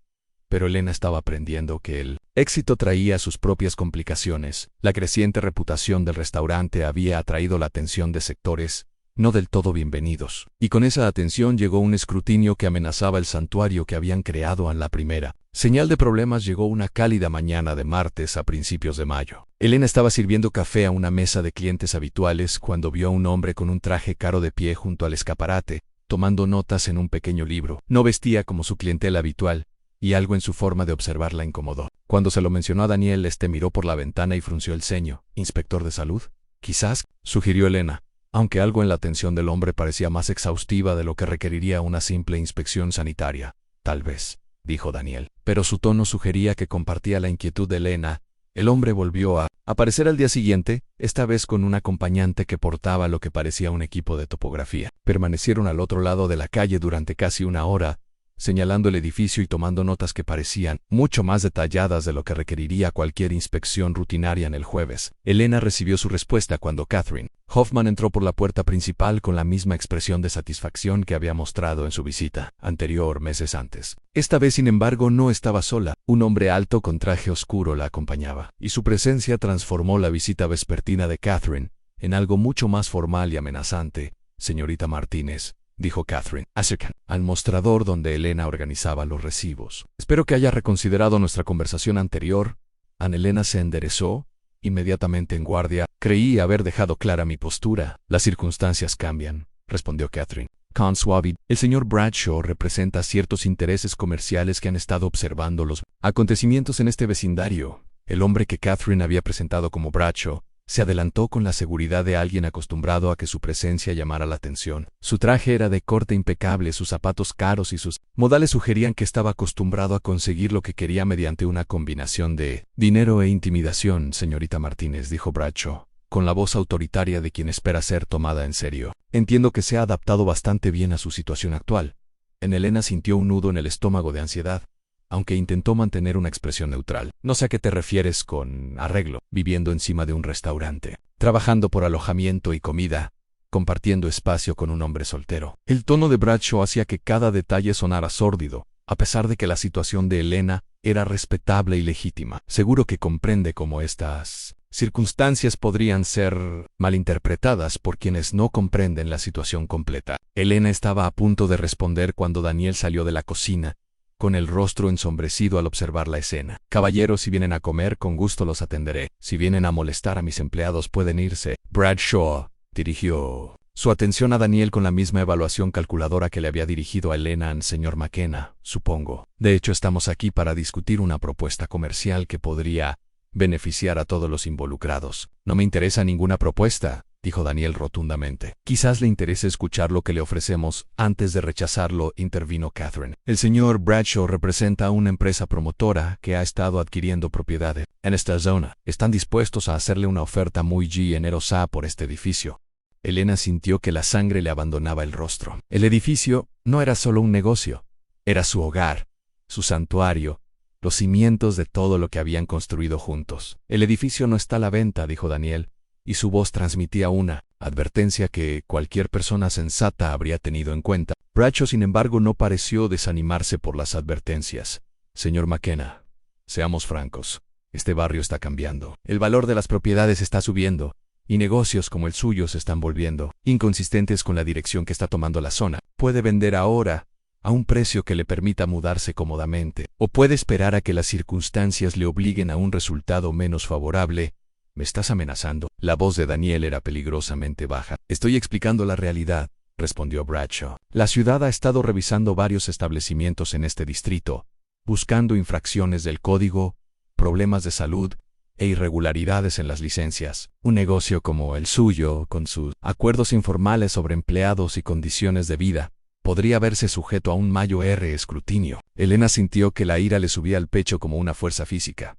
Pero Elena estaba aprendiendo que el éxito traía sus propias complicaciones. La creciente reputación del restaurante había atraído la atención de sectores no del todo bienvenidos, y con esa atención llegó un escrutinio que amenazaba el santuario que habían creado. En la primera señal de problemas llegó una cálida mañana de martes a principios de mayo. Elena estaba sirviendo café a una mesa de clientes habituales cuando vio a un hombre con un traje caro de pie junto al escaparate, tomando notas en un pequeño libro. No vestía como su clientela habitual, y algo en su forma de observar la incomodó. Cuando se lo mencionó a Daniel, miró por la ventana y frunció el ceño. ¿Inspector de salud? Quizás, sugirió Elena, aunque algo en la atención del hombre parecía más exhaustiva de lo que requeriría una simple inspección sanitaria. Tal vez, dijo Daniel, pero su tono sugería que compartía la inquietud de Elena. El hombre volvió a aparecer al día siguiente, esta vez con un acompañante que portaba lo que parecía un equipo de topografía. Permanecieron al otro lado de la calle durante casi una hora, señalando el edificio y tomando notas que parecían mucho más detalladas de lo que requeriría cualquier inspección rutinaria. En el jueves, Elena recibió su respuesta cuando Catherine Hoffman entró por la puerta principal con la misma expresión de satisfacción que había mostrado en su visita anterior meses antes. Esta vez, sin embargo, no estaba sola. Un hombre alto con traje oscuro la acompañaba, y su presencia transformó la visita vespertina de Catherine en algo mucho más formal y amenazante. Señorita Martínez, dijo Catherine, acercan al mostrador donde Elena organizaba los recibos. Espero que haya reconsiderado nuestra conversación anterior. Elena se enderezó, inmediatamente en guardia. Creí haber dejado clara mi postura. Las circunstancias cambian, respondió Catherine. Con suavidad, el señor Bradshaw representa ciertos intereses comerciales que han estado observando los acontecimientos en este vecindario. El hombre que Catherine había presentado como Bradshaw se adelantó con la seguridad de alguien acostumbrado a que su presencia llamara la atención. Su traje era de corte impecable, sus zapatos caros y sus modales sugerían que estaba acostumbrado a conseguir lo que quería mediante una combinación de dinero e intimidación. Señorita Martínez, dijo Bradshaw, con la voz autoritaria de quien espera ser tomada en serio. Entiendo que se ha adaptado bastante bien a su situación actual. Elena sintió un nudo en el estómago de ansiedad, aunque intentó mantener una expresión neutral. No sé a qué te refieres con arreglo, viviendo encima de un restaurante, trabajando por alojamiento y comida, compartiendo espacio con un hombre soltero. El tono de Bradshaw hacía que cada detalle sonara sórdido, a pesar de que la situación de Elena era respetable y legítima. Seguro que comprende cómo estas circunstancias podrían ser malinterpretadas por quienes no comprenden la situación completa. Elena estaba a punto de responder cuando Daniel salió de la cocina, con el rostro ensombrecido al observar la escena. Caballeros, si vienen a comer, con gusto los atenderé. Si vienen a molestar a mis empleados, pueden irse. Bradshaw dirigió su atención a Daniel con la misma evaluación calculadora que le había dirigido a Elena al señor McKenna, supongo. De hecho, estamos aquí para discutir una propuesta comercial que podría beneficiar a todos los involucrados. No me interesa ninguna propuesta, dijo Daniel rotundamente. Quizás le interese escuchar lo que le ofrecemos antes de rechazarlo, intervino Catherine. El señor Bradshaw representa a una empresa promotora que ha estado adquiriendo propiedades en esta zona. Están dispuestos a hacerle una oferta muy generosa por este edificio. Elena sintió que la sangre le abandonaba el rostro. El edificio no era solo un negocio, era su hogar, su santuario, los cimientos de todo lo que habían construido juntos. El edificio no está a la venta, dijo Daniel, y su voz transmitía una advertencia que cualquier persona sensata habría tenido en cuenta. Bradshaw, sin embargo, no pareció desanimarse por las advertencias. Señor McKenna, seamos francos, este barrio está cambiando. El valor de las propiedades está subiendo, y negocios como el suyo se están volviendo inconsistentes con la dirección que está tomando la zona. Puede vender ahora a un precio que le permita mudarse cómodamente, o puede esperar a que las circunstancias le obliguen a un resultado menos favorable. ¿Me estás amenazando? La voz de Daniel era peligrosamente baja. Estoy explicando la realidad, respondió Bradshaw. La ciudad ha estado revisando varios establecimientos en este distrito, buscando infracciones del código, problemas de salud e irregularidades en las licencias. Un negocio como el suyo, con sus acuerdos informales sobre empleados y condiciones de vida, podría verse sujeto a un mayor escrutinio. Elena sintió que la ira le subía al pecho como una fuerza física.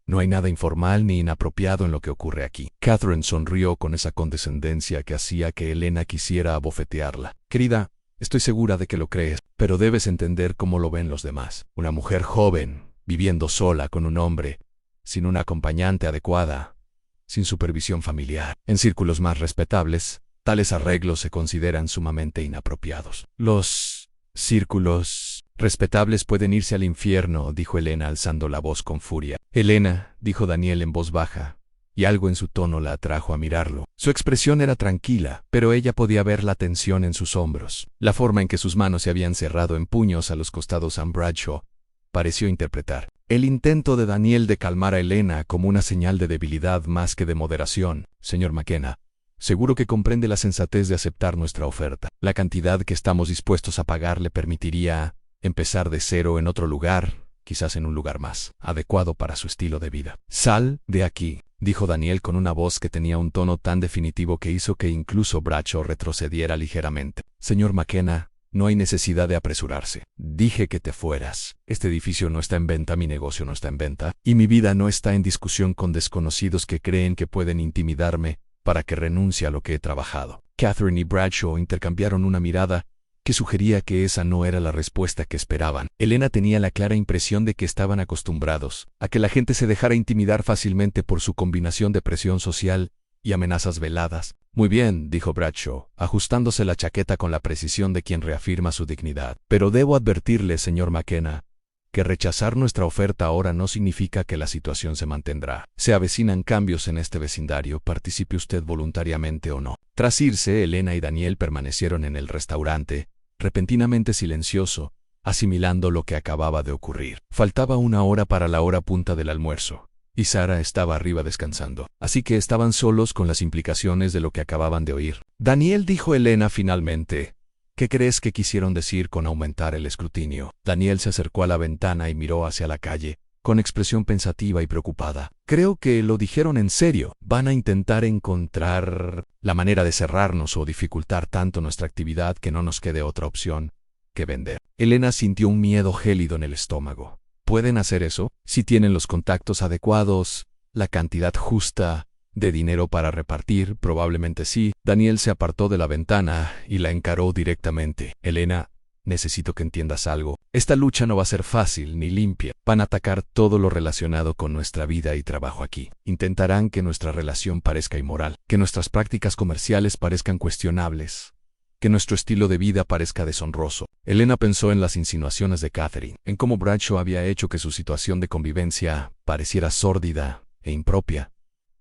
No hay nada informal ni inapropiado en lo que ocurre aquí. Catherine sonrió con esa condescendencia que hacía que Elena quisiera abofetearla. Querida, estoy segura de que lo crees, pero debes entender cómo lo ven los demás. Una mujer joven, viviendo sola con un hombre, sin una acompañante adecuada, sin supervisión familiar. En círculos más respetables, tales arreglos se consideran sumamente inapropiados. Los círculos respetables pueden irse al infierno, dijo Elena alzando la voz con furia. Elena, dijo Daniel en voz baja, y algo en su tono la atrajo a mirarlo. Su expresión era tranquila, pero ella podía ver la tensión en sus hombros. La forma en que sus manos se habían cerrado en puños a los costados a Bradshaw pareció interpretar el intento de Daniel de calmar a Elena como una señal de debilidad más que de moderación. Señor McKenna, seguro que comprende la sensatez de aceptar nuestra oferta. La cantidad que estamos dispuestos a pagar le permitiría empezar de cero en otro lugar, quizás en un lugar más adecuado para su estilo de vida. Sal de aquí, dijo Daniel con una voz que tenía un tono tan definitivo que hizo que incluso Bradshaw retrocediera ligeramente. Señor McKenna, no hay necesidad de apresurarse. Dije que te fueras. Este edificio no está en venta, mi negocio no está en venta, y mi vida no está en discusión con desconocidos que creen que pueden intimidarme para que renuncie a lo que he trabajado. Catherine y Bradshaw intercambiaron una mirada que sugería que esa no era la respuesta que esperaban. Elena tenía la clara impresión de que estaban acostumbrados a que la gente se dejara intimidar fácilmente por su combinación de presión social y amenazas veladas. Muy bien, dijo Bradshaw, ajustándose la chaqueta con la precisión de quien reafirma su dignidad. Pero debo advertirle, señor McKenna, que rechazar nuestra oferta ahora no significa que la situación se mantendrá. Se avecinan cambios en este vecindario, participe usted voluntariamente o no. Tras irse, Elena y Daniel permanecieron en el restaurante, repentinamente silencioso, asimilando lo que acababa de ocurrir. Faltaba una hora para la hora punta del almuerzo, y Sara estaba arriba descansando. Así que estaban solos con las implicaciones de lo que acababan de oír. Daniel, dijo Elena finalmente. ¿Qué crees que quisieron decir con aumentar el escrutinio? Daniel se acercó a la ventana y miró hacia la calle, con expresión pensativa y preocupada. Creo que lo dijeron en serio. Van a intentar encontrar la manera de cerrarnos o dificultar tanto nuestra actividad que no nos quede otra opción que vender. Elena sintió un miedo gélido en el estómago. ¿Pueden hacer eso? Si tienen los contactos adecuados, la cantidad justa de dinero para repartir, probablemente sí. Daniel se apartó de la ventana y la encaró directamente. Elena, necesito que entiendas algo. Esta lucha no va a ser fácil ni limpia. Van a atacar todo lo relacionado con nuestra vida y trabajo aquí. Intentarán que nuestra relación parezca inmoral, que nuestras prácticas comerciales parezcan cuestionables, que nuestro estilo de vida parezca deshonroso. Elena pensó en las insinuaciones de Catherine, en cómo Bradshaw había hecho que su situación de convivencia pareciera sórdida e impropia.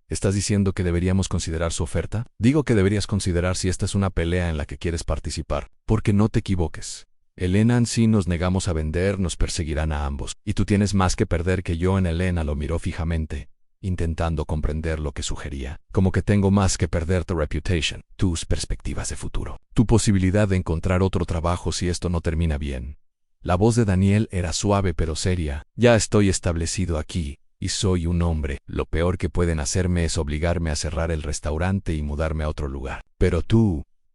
¿Estás diciendo que deberíamos considerar su oferta? Digo que deberías considerar si esta es una pelea en la que quieres participar. Porque no te equivoques. Elena, si nos negamos a vender, nos perseguirán a ambos. Y tú tienes más que perder que yo. En Elena lo miró fijamente, intentando comprender lo que sugería. Como que tengo más que perder tu reputation, tus perspectivas de futuro, tu posibilidad de encontrar otro trabajo si esto no termina bien. La voz de Daniel era suave pero seria. Ya estoy establecido aquí. Y soy un hombre. Lo peor que pueden hacerme es obligarme a cerrar el restaurante y mudarme a otro lugar. Pero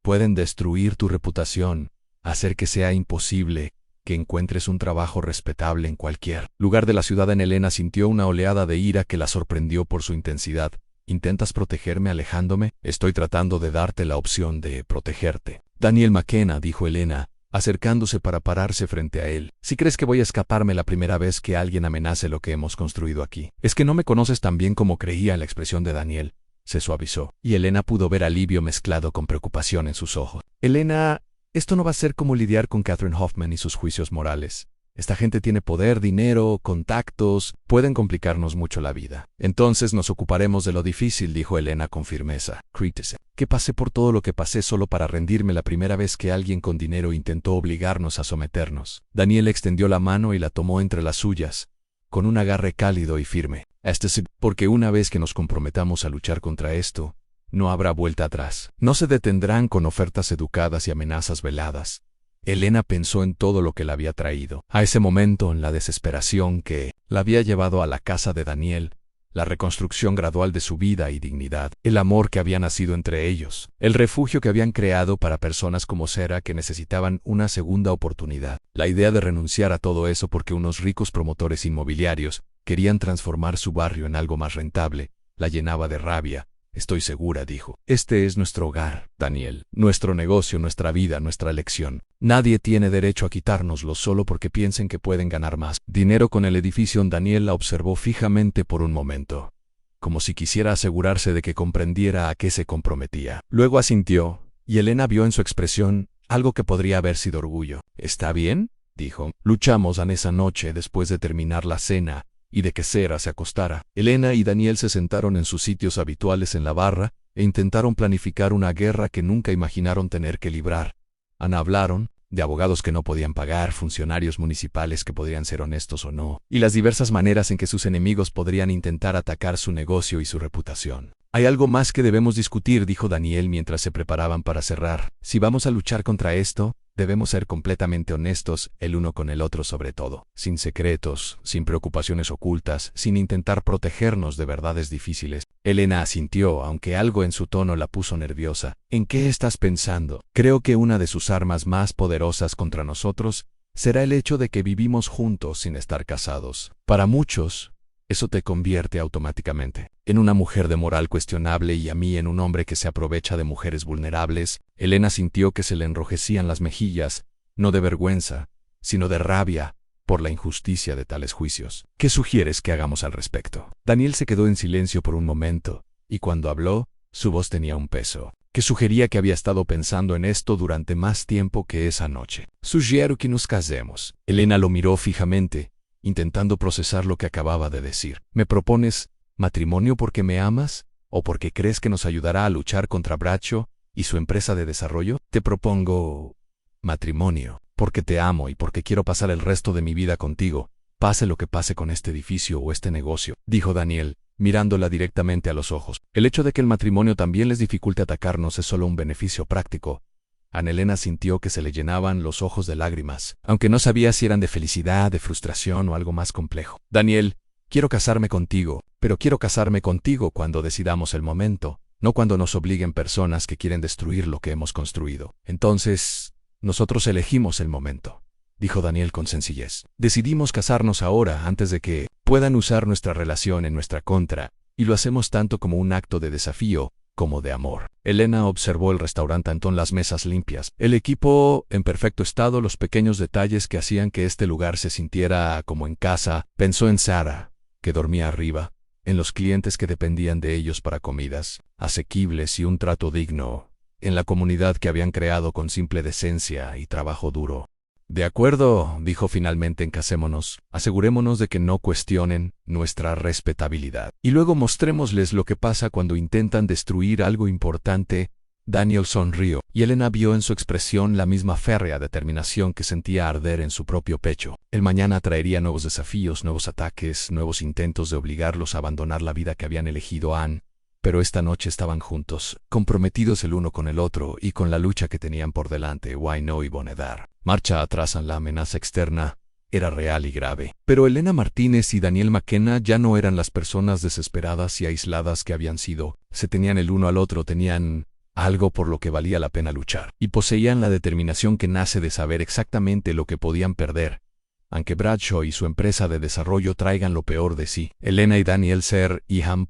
pueden destruir tu reputación, hacer que sea imposible que encuentres un trabajo respetable en cualquier lugar de la ciudad. En Elena sintió una oleada de ira que la sorprendió por su intensidad. ¿Intentas protegerme alejándome? Estoy tratando de darte la opción de protegerte. Daniel McKenna, dijo Elena, acercándose para pararse frente a él. Si crees que voy a escaparme la primera vez que alguien amenace lo que hemos construido aquí. Es que no me conoces tan bien como creía. En la expresión de Daniel se suavizó, y Elena pudo ver alivio mezclado con preocupación en sus ojos. Elena, esto no va a ser como lidiar con Catherine Hoffman y sus juicios morales. Esta gente tiene poder, dinero, contactos, pueden complicarnos mucho la vida. Entonces nos ocuparemos de lo difícil, dijo Elena con firmeza. Crítese. Que pasé por todo lo que pasé solo para rendirme la primera vez que alguien con dinero intentó obligarnos a someternos. Daniel extendió la mano y la tomó entre las suyas, con un agarre cálido y firme. Porque una vez que nos comprometamos a luchar contra esto, no habrá vuelta atrás. No se detendrán con ofertas educadas y amenazas veladas. Elena pensó en todo lo que la había traído. A ese momento, en la desesperación que la había llevado a la casa de Daniel, la reconstrucción gradual de su vida y dignidad, el amor que había nacido entre ellos, el refugio que habían creado para personas como Sara que necesitaban una segunda oportunidad. La idea de renunciar a todo eso porque unos ricos promotores inmobiliarios querían transformar su barrio en algo más rentable, la llenaba de rabia. Estoy segura, dijo. Este es nuestro hogar, Daniel, nuestro negocio, nuestra vida, nuestra elección. Nadie tiene derecho a quitárnoslo solo porque piensen que pueden ganar más dinero con el edificio. Daniel la observó fijamente por un momento, como si quisiera asegurarse de que comprendiera a qué se comprometía. Luego asintió, y Elena vio en su expresión algo que podría haber sido orgullo. ¿Está bien?, dijo. Luchamos en esa noche después de terminar la cena y de que Sara se acostara. Elena y Daniel se sentaron en sus sitios habituales en la barra e intentaron planificar una guerra que nunca imaginaron tener que librar. Hablaron de abogados que no podían pagar, funcionarios municipales que podrían ser honestos o no, y las diversas maneras en que sus enemigos podrían intentar atacar su negocio y su reputación. Hay algo más que debemos discutir, dijo Daniel mientras se preparaban para cerrar. Si vamos a luchar contra esto, debemos ser completamente honestos el uno con el otro, sobre todo, sin secretos, sin preocupaciones ocultas, sin intentar protegernos de verdades difíciles. Elena asintió, aunque algo en su tono la puso nerviosa. ¿En qué estás pensando? Creo que una de sus armas más poderosas contra nosotros será el hecho de que vivimos juntos sin estar casados. Para muchos, eso te convierte automáticamente en una mujer de moral cuestionable y a mí en un hombre que se aprovecha de mujeres vulnerables. Elena sintió que se le enrojecían las mejillas, no de vergüenza, sino de rabia por la injusticia de tales juicios. ¿Qué sugieres que hagamos al respecto? Daniel se quedó en silencio por un momento, y cuando habló, su voz tenía un peso que sugería que había estado pensando en esto durante más tiempo que esa noche. Sugiero que nos casemos. Elena lo miró fijamente, intentando procesar lo que acababa de decir. ¿Me propones matrimonio porque me amas o porque crees que nos ayudará a luchar contra Bradshaw y su empresa de desarrollo? Te propongo matrimonio porque te amo y porque quiero pasar el resto de mi vida contigo, Pase lo que pase con este edificio o este negocio, dijo Daniel, mirándola directamente a los ojos. El hecho de que el matrimonio también les dificulte atacarnos es solo un beneficio práctico. Ana Elena sintió que se le llenaban los ojos de lágrimas, aunque no sabía si eran de felicidad, de frustración o algo más complejo. Daniel, quiero casarme contigo, pero quiero casarme contigo cuando decidamos el momento, no cuando nos obliguen personas que quieren destruir lo que hemos construido. Entonces, nosotros elegimos el momento, dijo Daniel con sencillez. Decidimos casarnos ahora antes de que puedan usar nuestra relación en nuestra contra, y lo hacemos tanto como un acto de desafío como de amor. Elena observó el restaurante Antón, las mesas limpias, el equipo en perfecto estado, los pequeños detalles que hacían que este lugar se sintiera como en casa. Pensó en Sara, que dormía arriba, en los clientes que dependían de ellos para comidas asequibles y un trato digno, en la comunidad que habían creado con simple decencia y trabajo duro. De acuerdo, dijo finalmente en Casémonos, asegurémonos de que no cuestionen nuestra respetabilidad. Y luego mostrémosles lo que pasa cuando intentan destruir algo importante. Daniel sonrió, y Elena vio en su expresión la misma férrea determinación que sentía arder en su propio pecho. El mañana traería nuevos desafíos, nuevos ataques, nuevos intentos de obligarlos a abandonar la vida que habían elegido Anne. Pero esta noche estaban juntos, comprometidos el uno con el otro y con la lucha que tenían por delante. Wynot y Bonedar. Marcha atrás en la amenaza externa era real y grave. Pero Elena Martínez y Daniel McKenna ya no eran las personas desesperadas y aisladas que habían sido. Se tenían el uno al otro, tenían algo por lo que valía la pena luchar. Y poseían la determinación que nace de saber exactamente lo que podían perder, aunque Bradshaw y su empresa de desarrollo traigan lo peor de sí. Elena y Daniel Ser y Ham.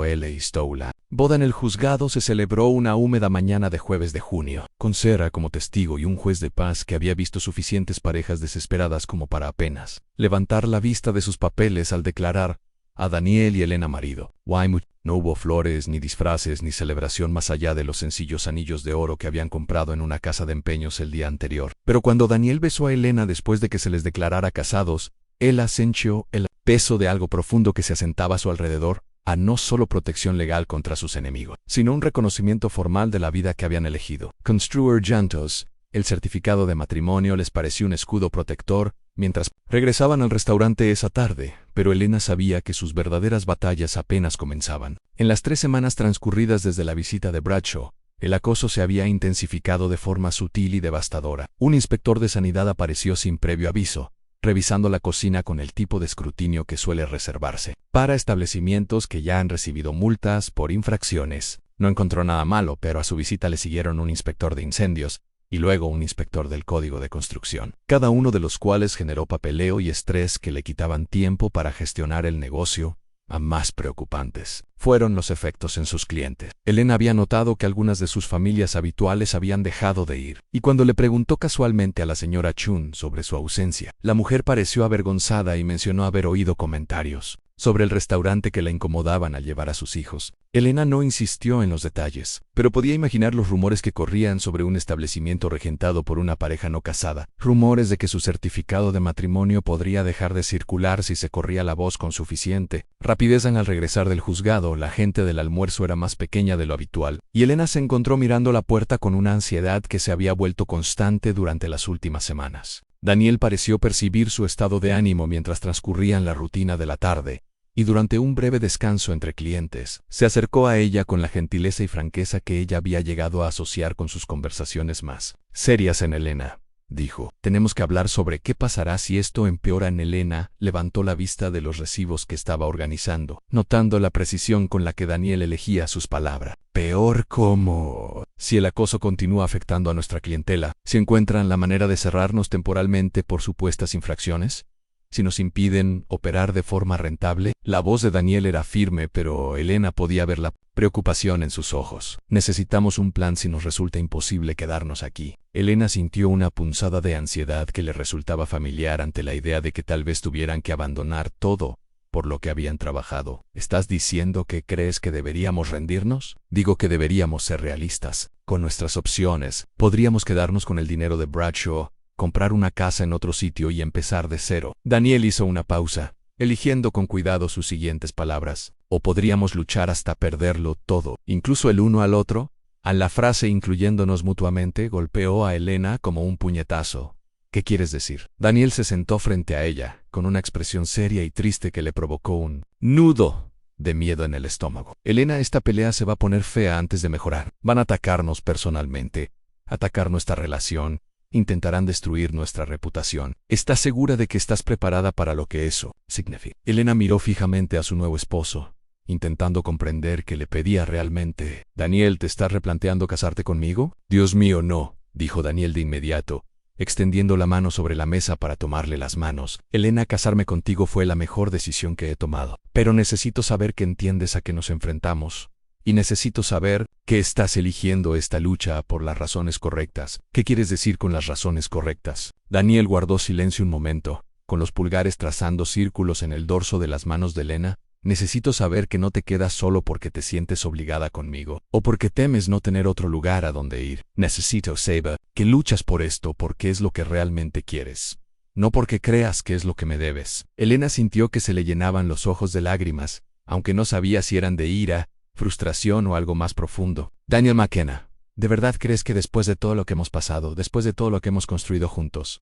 L. Stoula. Boda en el juzgado se celebró una húmeda mañana de jueves de junio, con Sara como testigo y un juez de paz que había visto suficientes parejas desesperadas como para apenas levantar la vista de sus papeles al declarar a Daniel y Elena marido. Wynot. No hubo flores, ni disfraces, ni celebración más allá de los sencillos anillos de oro que habían comprado en una casa de empeños el día anterior. Pero cuando Daniel besó a Elena después de que se les declarara casados, él sintió el peso de algo profundo que se asentaba a su alrededor, a no solo protección legal contra sus enemigos, sino un reconocimiento formal de la vida que habían elegido. Construer Jantos, el certificado de matrimonio les pareció un escudo protector, mientras regresaban al restaurante esa tarde, pero Elena sabía que sus verdaderas batallas apenas comenzaban. En las 3 semanas transcurridas desde la visita de Bradshaw, el acoso se había intensificado de forma sutil y devastadora. Un inspector de sanidad apareció sin previo aviso, revisando la cocina con el tipo de escrutinio que suele reservarse para establecimientos que ya han recibido multas por infracciones. No encontró nada malo, pero a su visita le siguieron un inspector de incendios, y luego un inspector del Código de Construcción, cada uno de los cuales generó papeleo y estrés que le quitaban tiempo para gestionar el negocio. A más preocupantes fueron los efectos en sus clientes. Elena había notado que algunas de sus familias habituales habían dejado de ir, y cuando le preguntó casualmente a la señora Chun sobre su ausencia, la mujer pareció avergonzada y mencionó haber oído comentarios sobre el restaurante que la incomodaban al llevar a sus hijos. Elena no insistió en los detalles, pero podía imaginar los rumores que corrían sobre un establecimiento regentado por una pareja no casada, rumores de que su certificado de matrimonio podría dejar de circular si se corría la voz con suficiente rapidez. Al regresar del juzgado, la gente del almuerzo era más pequeña de lo habitual, y Elena se encontró mirando la puerta con una ansiedad que se había vuelto constante durante las últimas semanas. Daniel pareció percibir su estado de ánimo mientras transcurrían la rutina de la tarde, y durante un breve descanso entre clientes, se acercó a ella con la gentileza y franqueza que ella había llegado a asociar con sus conversaciones más serias. En Elena, dijo, tenemos que hablar sobre qué pasará si esto empeora. En Elena levantó la vista de los recibos que estaba organizando, notando la precisión con la que Daniel elegía sus palabras. Peor cómo. Si el acoso continúa afectando a nuestra clientela, si encuentran la manera de cerrarnos temporalmente por supuestas infracciones, si nos impiden operar de forma rentable. La voz de Daniel era firme, pero Elena podía ver la preocupación en sus ojos. Necesitamos un plan si nos resulta imposible quedarnos aquí. Elena sintió una punzada de ansiedad que le resultaba familiar ante la idea de que tal vez tuvieran que abandonar todo por lo que habían trabajado. ¿Estás diciendo que crees que deberíamos rendirnos? Digo que deberíamos ser realistas con nuestras opciones. Podríamos quedarnos con el dinero de Bradshaw, comprar una casa en otro sitio y empezar de cero. Daniel hizo una pausa, eligiendo con cuidado sus siguientes palabras. O podríamos luchar hasta perderlo todo, incluso el uno al otro. A la frase incluyéndonos mutuamente golpeó a Elena como un puñetazo. ¿Qué quieres decir? Daniel se sentó frente a ella, con una expresión seria y triste que le provocó un nudo de miedo en el estómago. Elena, esta pelea se va a poner fea antes de mejorar. Van a atacarnos personalmente, atacar nuestra relación, intentarán destruir nuestra reputación. ¿Estás segura de que estás preparada para lo que eso significa? Elena miró fijamente a su nuevo esposo, intentando comprender qué le pedía realmente. Daniel, ¿te estás replanteando casarte conmigo? Dios mío, no, dijo Daniel de inmediato, extendiendo la mano sobre la mesa para tomarle las manos. Elena, casarme contigo fue la mejor decisión que he tomado. Pero necesito saber que entiendes a qué nos enfrentamos. Y necesito saber que estás eligiendo esta lucha por las razones correctas. ¿Qué quieres decir con las razones correctas? Daniel guardó silencio un momento, con los pulgares trazando círculos en el dorso de las manos de Elena. Necesito saber que no te quedas solo porque te sientes obligada conmigo, o porque temes no tener otro lugar a donde ir. Necesito saber que luchas por esto porque es lo que realmente quieres, no porque creas que es lo que me debes. Elena sintió que se le llenaban los ojos de lágrimas, aunque no sabía si eran de ira, frustración o algo más profundo. Daniel McKenna, ¿de verdad crees que después de todo lo que hemos pasado, después de todo lo que hemos construido juntos,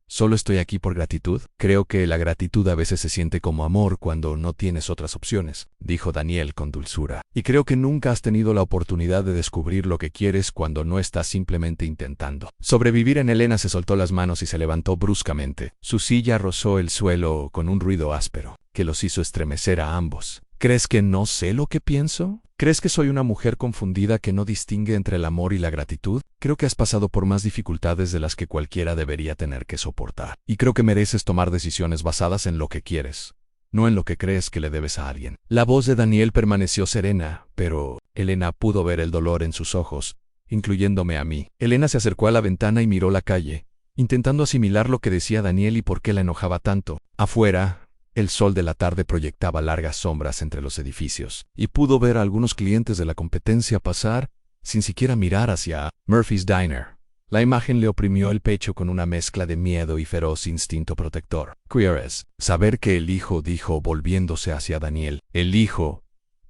solo estoy aquí por gratitud? Creo que la gratitud a veces se siente como amor cuando no tienes otras opciones, dijo Daniel con dulzura. Y creo que nunca has tenido la oportunidad de descubrir lo que quieres cuando no estás simplemente intentando sobrevivir. En Elena se soltó las manos y se levantó bruscamente. Su silla rozó el suelo con un ruido áspero, que los hizo estremecer a ambos. ¿Crees que no sé lo que pienso? ¿Crees que soy una mujer confundida que no distingue entre el amor y la gratitud? Creo que has pasado por más dificultades de las que cualquiera debería tener que soportar. Y creo que mereces tomar decisiones basadas en lo que quieres, no en lo que crees que le debes a alguien. La voz de Daniel permaneció serena, pero Elena pudo ver el dolor en sus ojos, incluyéndome a mí. Elena se acercó a la ventana y miró la calle, intentando asimilar lo que decía Daniel y por qué la enojaba tanto. Afuera, el sol de la tarde proyectaba largas sombras entre los edificios, y pudo ver a algunos clientes de la competencia pasar sin siquiera mirar hacia Murphy's Diner. La imagen le oprimió el pecho con una mezcla de miedo y feroz instinto protector. ¿Quieres saber qué elijo?, dijo volviéndose hacia Daniel. Elijo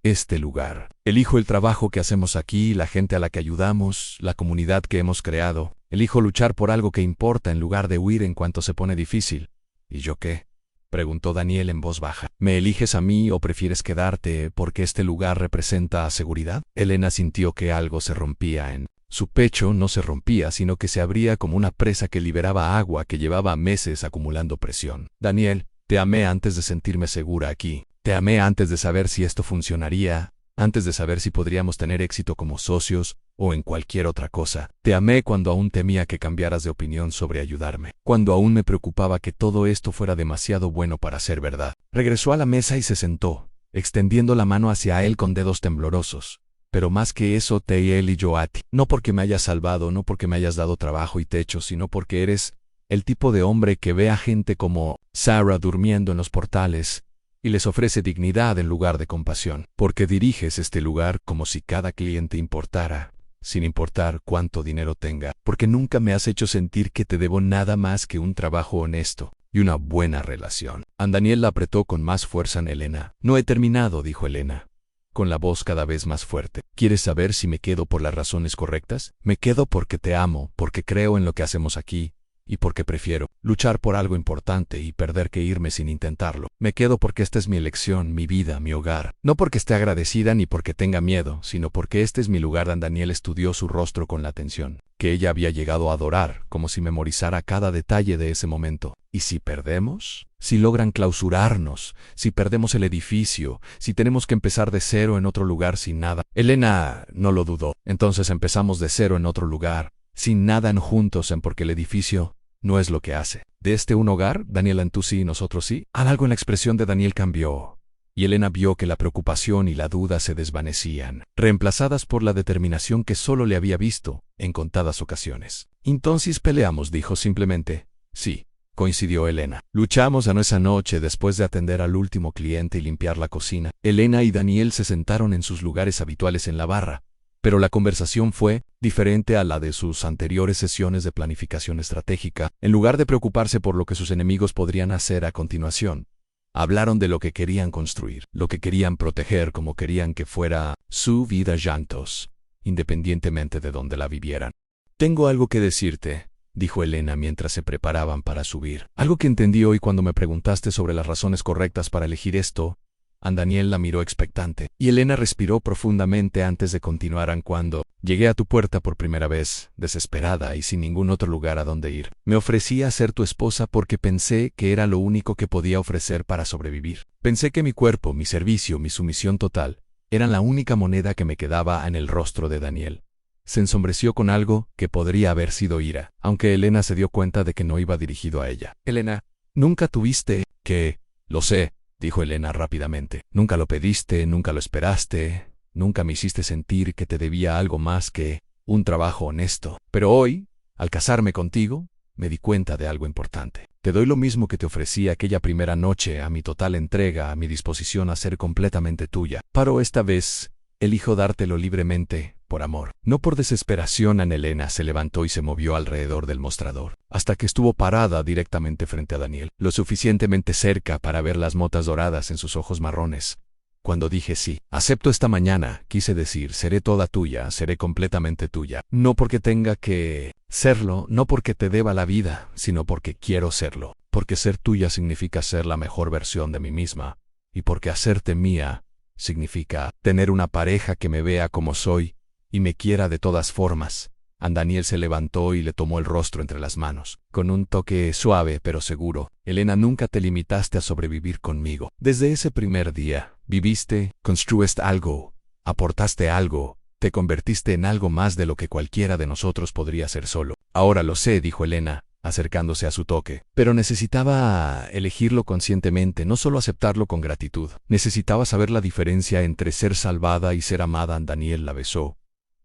este lugar. Elijo el trabajo que hacemos aquí, la gente a la que ayudamos, la comunidad que hemos creado. Elijo luchar por algo que importa en lugar de huir en cuanto se pone difícil. ¿Y yo qué?, preguntó Daniel en voz baja. ¿Me eliges a mí o prefieres quedarte porque este lugar representa seguridad? Elena sintió que algo se rompía en su pecho. No se rompía, sino que se abría como una presa que liberaba agua que llevaba meses acumulando presión. Daniel, te amé antes de sentirme segura aquí. Te amé antes de saber si esto funcionaría, antes de saber si podríamos tener éxito como socios o en cualquier otra cosa. Te amé cuando aún temía que cambiaras de opinión sobre ayudarme, cuando aún me preocupaba que todo esto fuera demasiado bueno para ser verdad. Regresó a la mesa y se sentó, extendiendo la mano hacia él con dedos temblorosos. Pero más que eso, te elijo a ti. No porque me hayas salvado, no porque me hayas dado trabajo y techo, sino porque eres el tipo de hombre que ve a gente como Sarah durmiendo en los portales y les ofrece dignidad en lugar de compasión. Porque diriges este lugar como si cada cliente importara, sin importar cuánto dinero tenga. Porque nunca me has hecho sentir que te debo nada más que un trabajo honesto y una buena relación. Daniel la apretó con más fuerza en Elena. No he terminado, dijo Elena, con la voz cada vez más fuerte. ¿Quieres saber si me quedo por las razones correctas? Me quedo porque te amo, porque creo en lo que hacemos aquí, y porque prefiero luchar por algo importante y perder que irme sin intentarlo. Me quedo porque esta es mi elección, mi vida, mi hogar. No porque esté agradecida ni porque tenga miedo, sino porque este es mi lugar. Daniel estudió su rostro con la atención que ella había llegado a adorar, como si memorizara cada detalle de ese momento. ¿Y si perdemos? Si logran clausurarnos, si perdemos el edificio, si tenemos que empezar de cero en otro lugar sin nada. Elena no lo dudó. Entonces empezamos de cero en otro lugar, sin nada en juntos, en porque el edificio no es lo que hace de este un hogar. Daniel, en tú sí y nosotros sí. Algo en la expresión de Daniel cambió, y Elena vio que la preocupación y la duda se desvanecían, reemplazadas por la determinación que solo le había visto en contadas ocasiones. Entonces peleamos, dijo simplemente. Sí, coincidió Elena. Luchamos esa noche después de atender al último cliente y limpiar la cocina. Elena y Daniel se sentaron en sus lugares habituales en la barra, pero la conversación fue diferente a la de sus anteriores sesiones de planificación estratégica. En lugar de preocuparse por lo que sus enemigos podrían hacer a continuación, hablaron de lo que querían construir, lo que querían proteger, como querían que fuera su vida juntos, independientemente de dónde la vivieran. Tengo algo que decirte, dijo Elena mientras se preparaban para subir. Algo que entendí hoy cuando me preguntaste sobre las razones correctas para elegir esto. Daniel la miró expectante, y Elena respiró profundamente antes de continuar. Cuando llegué a tu puerta por primera vez, desesperada y sin ningún otro lugar a donde ir, me ofrecí a ser tu esposa porque pensé que era lo único que podía ofrecer para sobrevivir. Pensé que mi cuerpo, mi servicio, mi sumisión total, eran la única moneda que me quedaba. En el rostro de Daniel se ensombreció con algo que podría haber sido ira, aunque Elena se dio cuenta de que no iba dirigido a ella. Elena, nunca tuviste que... Lo sé, dijo Elena rápidamente. Nunca lo pediste, nunca lo esperaste, nunca me hiciste sentir que te debía algo más que un trabajo honesto. Pero hoy, al casarme contigo, me di cuenta de algo importante. Te doy lo mismo que te ofrecí aquella primera noche, a mi total entrega, a mi disposición a ser completamente tuya. Pero esta vez, elijo dártelo libremente, por amor. No por desesperación. Elena se levantó y se movió alrededor del mostrador, hasta que estuvo parada directamente frente a Daniel, lo suficientemente cerca para ver las motas doradas en sus ojos marrones. Cuando dije sí, acepto esta mañana, quise decir, seré toda tuya, seré completamente tuya. No porque tenga que serlo, no porque te deba la vida, sino porque quiero serlo. Porque ser tuya significa ser la mejor versión de mí misma. Y porque hacerte mía significa tener una pareja que me vea como soy y me quiera de todas formas. Daniel se levantó y le tomó el rostro entre las manos, con un toque suave pero seguro. Elena, nunca te limitaste a sobrevivir conmigo. Desde ese primer día, viviste, construiste algo, aportaste algo, te convertiste en algo más de lo que cualquiera de nosotros podría ser solo. Ahora lo sé, dijo Elena, acercándose a su toque. Pero necesitaba elegirlo conscientemente, no solo aceptarlo con gratitud. Necesitaba saber la diferencia entre ser salvada y ser amada. Daniel la besó.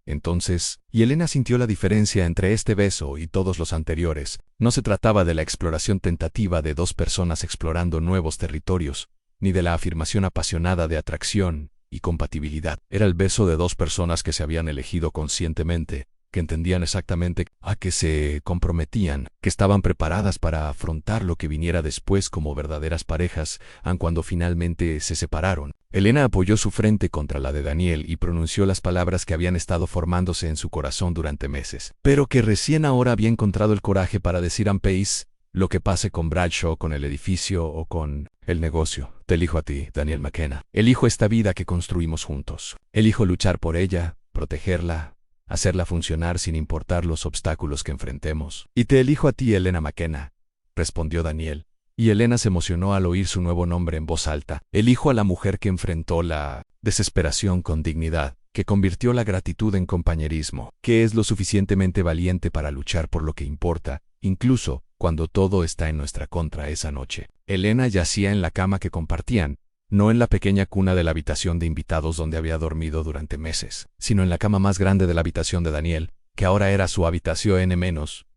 Entonces, y Elena sintió la diferencia entre este beso y todos los anteriores. No se trataba de la exploración tentativa de dos personas explorando nuevos territorios, ni de la afirmación apasionada de atracción y compatibilidad. Era el beso de dos personas que se habían elegido conscientemente, que entendían exactamente a qué se comprometían, que estaban preparadas para afrontar lo que viniera después como verdaderas parejas, aun cuando finalmente se separaron. Elena apoyó su frente contra la de Daniel y pronunció las palabras que habían estado formándose en su corazón durante meses, pero que recién ahora había encontrado el coraje para decir a Pace. Lo que pase con Bradshaw, con el edificio o con el negocio, te elijo a ti, Daniel McKenna. Elijo esta vida que construimos juntos. Elijo luchar por ella, protegerla, hacerla funcionar sin importar los obstáculos que enfrentemos. Y te elijo a ti, Elena McKenna, respondió Daniel. Y Elena se emocionó al oír su nuevo nombre en voz alta. Elijo a la mujer que enfrentó la desesperación con dignidad, que convirtió la gratitud en compañerismo, que es lo suficientemente valiente para luchar por lo que importa, incluso cuando todo está en nuestra contra. Esa noche, Elena yacía en la cama que compartían, no en la pequeña cuna de la habitación de invitados donde había dormido durante meses, sino en la cama más grande de la habitación de Daniel, que ahora era su habitación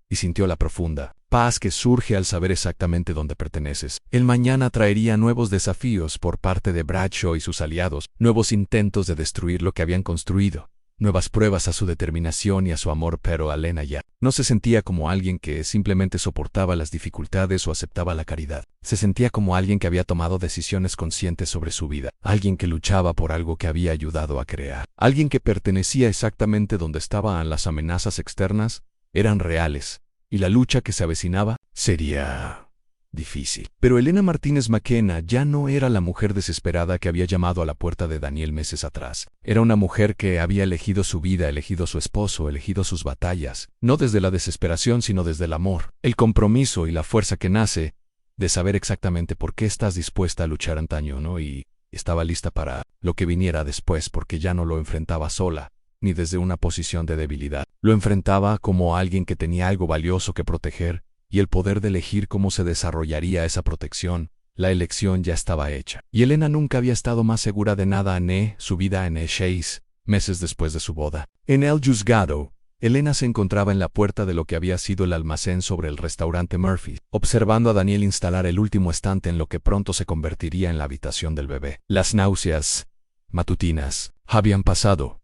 y sintió la profunda paz que surge al saber exactamente dónde perteneces. El mañana traería nuevos desafíos por parte de Bradshaw y sus aliados, nuevos intentos de destruir lo que habían construido, nuevas pruebas a su determinación y a su amor, pero Elena ya no se sentía como alguien que simplemente soportaba las dificultades o aceptaba la caridad. Se sentía como alguien que había tomado decisiones conscientes sobre su vida, alguien que luchaba por algo que había ayudado a crear, alguien que pertenecía exactamente donde estaban. Las amenazas externas eran reales, y la lucha que se avecinaba sería difícil. Pero Elena Martínez McKenna ya no era la mujer desesperada que había llamado a la puerta de Daniel meses atrás. Era una mujer que había elegido su vida, elegido su esposo, elegido sus batallas, no desde la desesperación sino desde el amor, el compromiso y la fuerza que nace de saber exactamente por qué estás dispuesta a luchar antaño, ¿no? Y estaba lista para lo que viniera después, porque ya no lo enfrentaba sola, ni desde una posición de debilidad. Lo enfrentaba como alguien que tenía algo valioso que proteger, y el poder de elegir cómo se desarrollaría esa protección. La elección ya estaba hecha. Y Elena nunca había estado más segura de nada en su vida en Chase, meses después de su boda. En el juzgado, Elena se encontraba en la puerta de lo que había sido el almacén sobre el restaurante Murphy, observando a Daniel instalar el último estante en lo que pronto se convertiría en la habitación del bebé. Las náuseas matutinas habían pasado,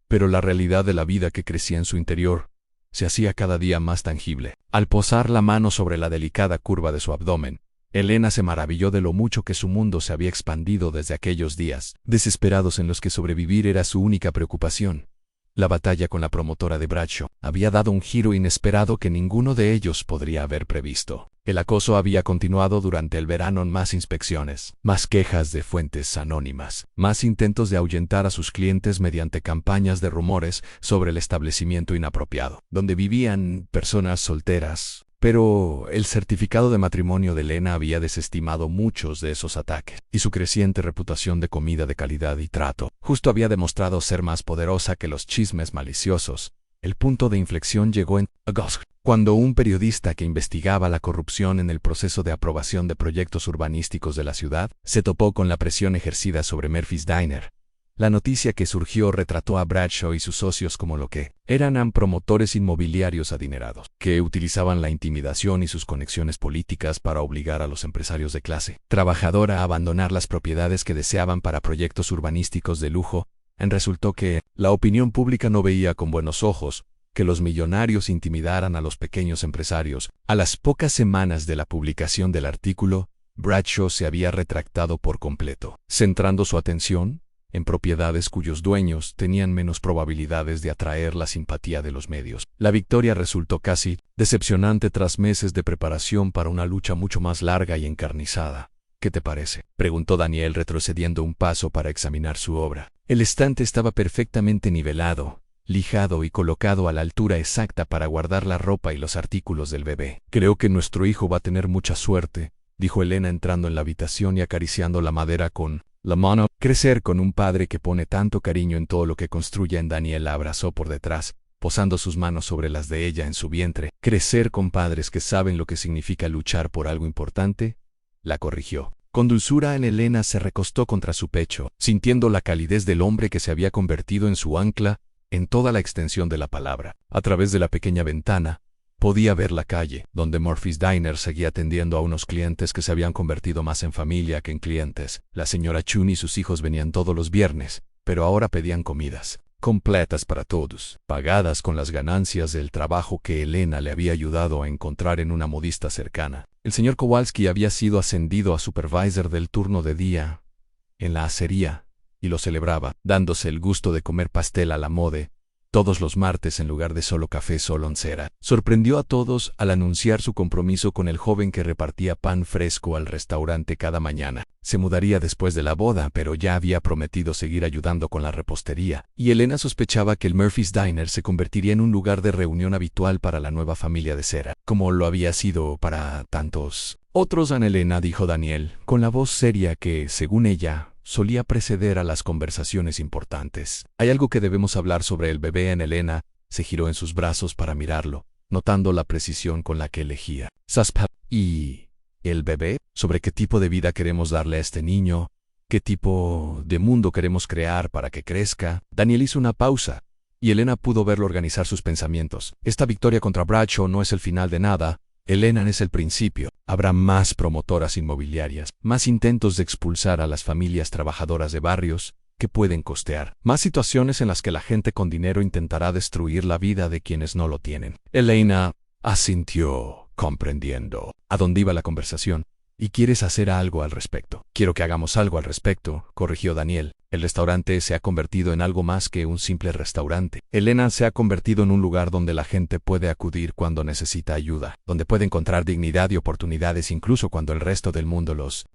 pero la realidad de la vida que crecía en su interior se hacía cada día más tangible. Al posar la mano sobre la delicada curva de su abdomen, Elena se maravilló de lo mucho que su mundo se había expandido desde aquellos días desesperados en los que sobrevivir era su única preocupación. La batalla con la promotora de Bradshaw había dado un giro inesperado que ninguno de ellos podría haber previsto. El acoso había continuado durante el verano en más inspecciones, más quejas de fuentes anónimas, más intentos de ahuyentar a sus clientes mediante campañas de rumores sobre el establecimiento inapropiado, donde vivían personas solteras. Pero el certificado de matrimonio de Elena había desestimado muchos de esos ataques, y su creciente reputación de comida de calidad y trato justo había demostrado ser más poderosa que los chismes maliciosos. El punto de inflexión llegó en agosto, cuando un periodista que investigaba la corrupción en el proceso de aprobación de proyectos urbanísticos de la ciudad se topó con la presión ejercida sobre Murphy's Diner. La noticia que surgió retrató a Bradshaw y sus socios como lo que eran promotores inmobiliarios adinerados, que utilizaban la intimidación y sus conexiones políticas para obligar a los empresarios de clase trabajadora a abandonar las propiedades que deseaban para proyectos urbanísticos de lujo. Resultó que la opinión pública no veía con buenos ojos que los millonarios intimidaran a los pequeños empresarios. A las pocas semanas de la publicación del artículo, Bradshaw se había retractado por completo, centrando su atención en propiedades cuyos dueños tenían menos probabilidades de atraer la simpatía de los medios. La victoria resultó casi decepcionante tras meses de preparación para una lucha mucho más larga y encarnizada. ¿Qué te parece?, preguntó Daniel retrocediendo un paso para examinar su obra. El estante estaba perfectamente nivelado, lijado y colocado a la altura exacta para guardar la ropa y los artículos del bebé. Creo que nuestro hijo va a tener mucha suerte, dijo Elena entrando en la habitación y acariciando la madera con la mano. Crecer con un padre que pone tanto cariño en todo lo que construye. Daniel la abrazó por detrás, posando sus manos sobre las de ella en su vientre. Crecer con padres que saben lo que significa luchar por algo importante, la corrigió. Con dulzura Elena se recostó contra su pecho, sintiendo la calidez del hombre que se había convertido en su ancla en toda la extensión de la palabra. A través de la pequeña ventana, podía ver la calle, donde Murphy's Diner seguía atendiendo a unos clientes que se habían convertido más en familia que en clientes. La señora Chun y sus hijos venían todos los viernes, pero ahora pedían comidas completas para todos, pagadas con las ganancias del trabajo que Elena le había ayudado a encontrar en una modista cercana. El señor Kowalski había sido ascendido a supervisor del turno de día en la acería, y lo celebraba, dándose el gusto de comer pastel a la mode todos los martes en lugar de solo café Soloncera. Sorprendió a todos al anunciar su compromiso con el joven que repartía pan fresco al restaurante cada mañana. Se mudaría después de la boda, pero ya había prometido seguir ayudando con la repostería, y Elena sospechaba que el Murphy's Diner se convertiría en un lugar de reunión habitual para la nueva familia de Cera, como lo había sido para tantos otros. Elena, dijo Daniel, con la voz seria que, según ella, solía preceder a las conversaciones importantes. Hay algo que debemos hablar sobre el bebé. Elena se giró en sus brazos para mirarlo, notando la precisión con la que elegía. Saspa. ¿Y el bebé? ¿Sobre qué tipo de vida queremos darle a este niño? ¿Qué tipo de mundo queremos crear para que crezca? Daniel hizo una pausa, y Elena pudo verlo organizar sus pensamientos. Esta victoria contra Bradshaw no es el final de nada. Elena, es el principio. Habrá más promotoras inmobiliarias, más intentos de expulsar a las familias trabajadoras de barrios que pueden costear, más situaciones en las que la gente con dinero intentará destruir la vida de quienes no lo tienen. Elena asintió, comprendiendo a dónde iba la conversación. ¿Y quieres hacer algo al respecto? Quiero que hagamos algo al respecto, corrigió Daniel. El restaurante se ha convertido en algo más que un simple restaurante. Elena, se ha convertido en un lugar donde la gente puede acudir cuando necesita ayuda, donde puede encontrar dignidad y oportunidades incluso cuando el resto del mundo los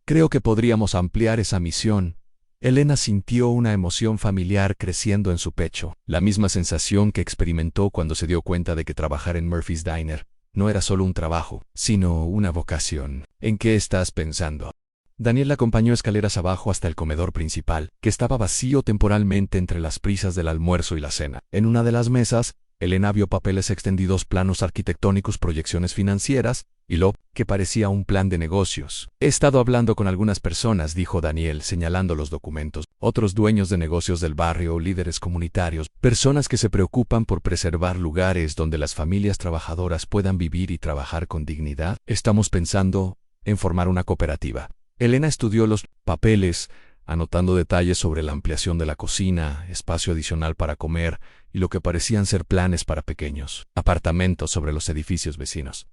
creo que podríamos ampliar esa misión. Elena sintió una emoción familiar creciendo en su pecho, la misma sensación que experimentó cuando se dio cuenta de que trabajar en Murphy's Diner no era solo un trabajo, sino una vocación. ¿En qué estás pensando? Daniel la acompañó escaleras abajo hasta el comedor principal, que estaba vacío temporalmente entre las prisas del almuerzo y la cena. En una de las mesas, Elena vio papeles extendidos, planos arquitectónicos, proyecciones financieras, y lo que parecía un plan de negocios. He estado hablando con algunas personas, dijo Daniel, señalando los documentos. Otros dueños de negocios del barrio, líderes comunitarios, personas que se preocupan por preservar lugares donde las familias trabajadoras puedan vivir y trabajar con dignidad. Estamos pensando en formar una cooperativa. Elena estudió los papeles, anotando detalles sobre la ampliación de la cocina, espacio adicional para comer y lo que parecían ser planes para pequeños apartamentos sobre los edificios vecinos.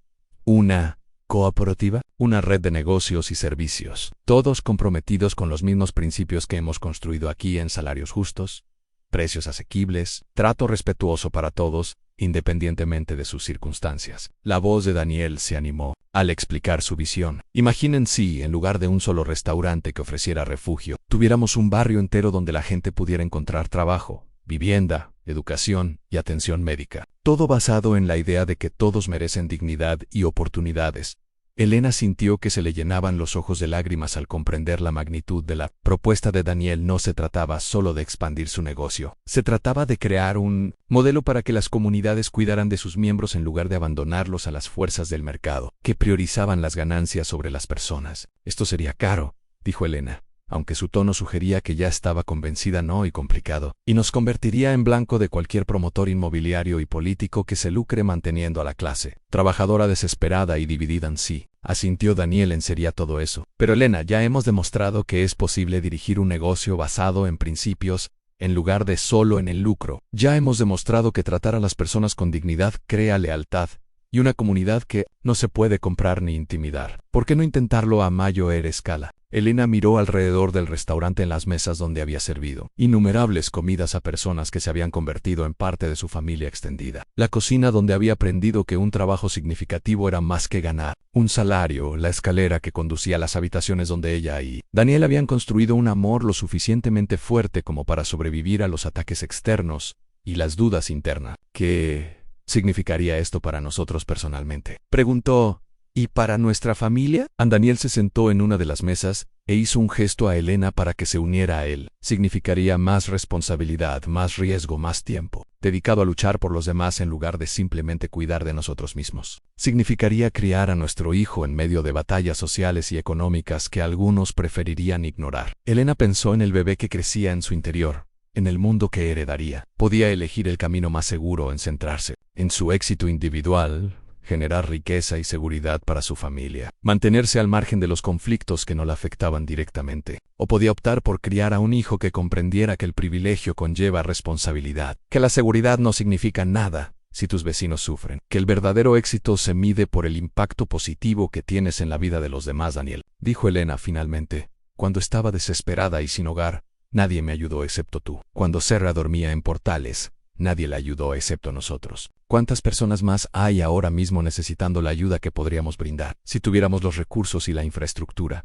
Una cooperativa, una red de negocios y servicios, todos comprometidos con los mismos principios que hemos construido aquí en Salarios Justos. precios asequibles, trato respetuoso para todos, independientemente de sus circunstancias. La voz de Daniel se animó al explicar su visión. Imaginen si, en lugar de un solo restaurante que ofreciera refugio, tuviéramos un barrio entero donde la gente pudiera encontrar trabajo, vivienda, educación y atención médica. Todo basado en la idea de que todos merecen dignidad y oportunidades. Elena sintió que se le llenaban los ojos de lágrimas al comprender la magnitud de la propuesta de Daniel. No se trataba solo de expandir su negocio. Se trataba de crear un modelo para que las comunidades cuidaran de sus miembros en lugar de abandonarlos a las fuerzas del mercado, que priorizaban las ganancias sobre las personas. Esto sería caro, dijo Elena, aunque su tono sugería que ya estaba convencida. No, y complicado, y nos convertiría en blanco de cualquier promotor inmobiliario y político que se lucre manteniendo a la clase trabajadora desesperada y dividida en sí. Asintió Daniel. ¿En serio todo eso? Pero Elena, ya hemos demostrado que es posible dirigir un negocio basado en principios, en lugar de solo en el lucro. Ya hemos demostrado que tratar a las personas con dignidad crea lealtad, y una comunidad que no se puede comprar ni intimidar. ¿Por qué no intentarlo a mayor escala? Elena miró alrededor del restaurante en las mesas donde había servido innumerables comidas a personas que se habían convertido en parte de su familia extendida. La cocina donde había aprendido que un trabajo significativo era más que ganar un salario, la escalera que conducía a las habitaciones donde ella y Daniel habían construido un amor lo suficientemente fuerte como para sobrevivir a los ataques externos y las dudas internas. ¿Qué significaría esto para nosotros personalmente?, preguntó. ¿Y para nuestra familia? Daniel se sentó en una de las mesas e hizo un gesto a Elena para que se uniera a él. Significaría más responsabilidad, más riesgo, más tiempo dedicado a luchar por los demás en lugar de simplemente cuidar de nosotros mismos. Significaría criar a nuestro hijo en medio de batallas sociales y económicas que algunos preferirían ignorar. Elena pensó en el bebé que crecía en su interior, en el mundo que heredaría. Podía elegir el camino más seguro en centrarse en su éxito individual, generar riqueza y seguridad para su familia, mantenerse al margen de los conflictos que no la afectaban directamente, o podía optar por criar a un hijo que comprendiera que el privilegio conlleva responsabilidad, que la seguridad no significa nada si tus vecinos sufren, que el verdadero éxito se mide por el impacto positivo que tienes en la vida de los demás. Daniel, dijo Elena finalmente, cuando estaba desesperada y sin hogar, nadie me ayudó excepto tú. Cuando Serra dormía en Portales, nadie la ayudó excepto nosotros. ¿Cuántas personas más hay ahora mismo necesitando la ayuda que podríamos brindar si tuviéramos los recursos y la infraestructura?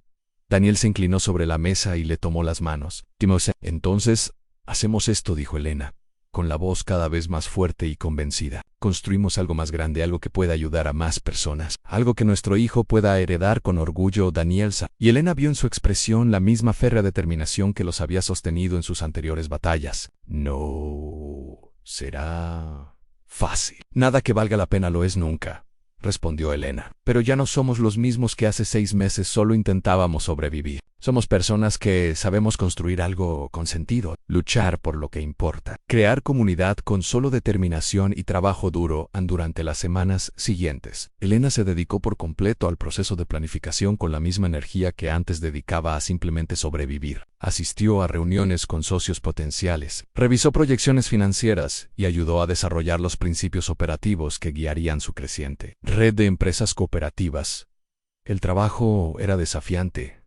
Daniel se inclinó sobre la mesa y le tomó las manos. Entonces, hacemos esto, dijo Elena, con la voz cada vez más fuerte y convencida. Construimos algo más grande, algo que pueda ayudar a más personas, algo que nuestro hijo pueda heredar con orgullo. Daniel y Elena vio en su expresión la misma férrea determinación que los había sostenido en sus anteriores batallas. No será fácil. Nada que valga la pena lo es nunca, respondió Elena. Pero ya no somos los mismos que hace 6 meses solo intentábamos sobrevivir. Somos personas que sabemos construir algo con sentido, luchar por lo que importa, crear comunidad con solo determinación y trabajo duro. Durante las semanas siguientes, Elena se dedicó por completo al proceso de planificación con la misma energía que antes dedicaba a simplemente sobrevivir. Asistió a reuniones con socios potenciales, revisó proyecciones financieras y ayudó a desarrollar los principios operativos que guiarían su creciente red de empresas cooperativas. El trabajo era desafiante,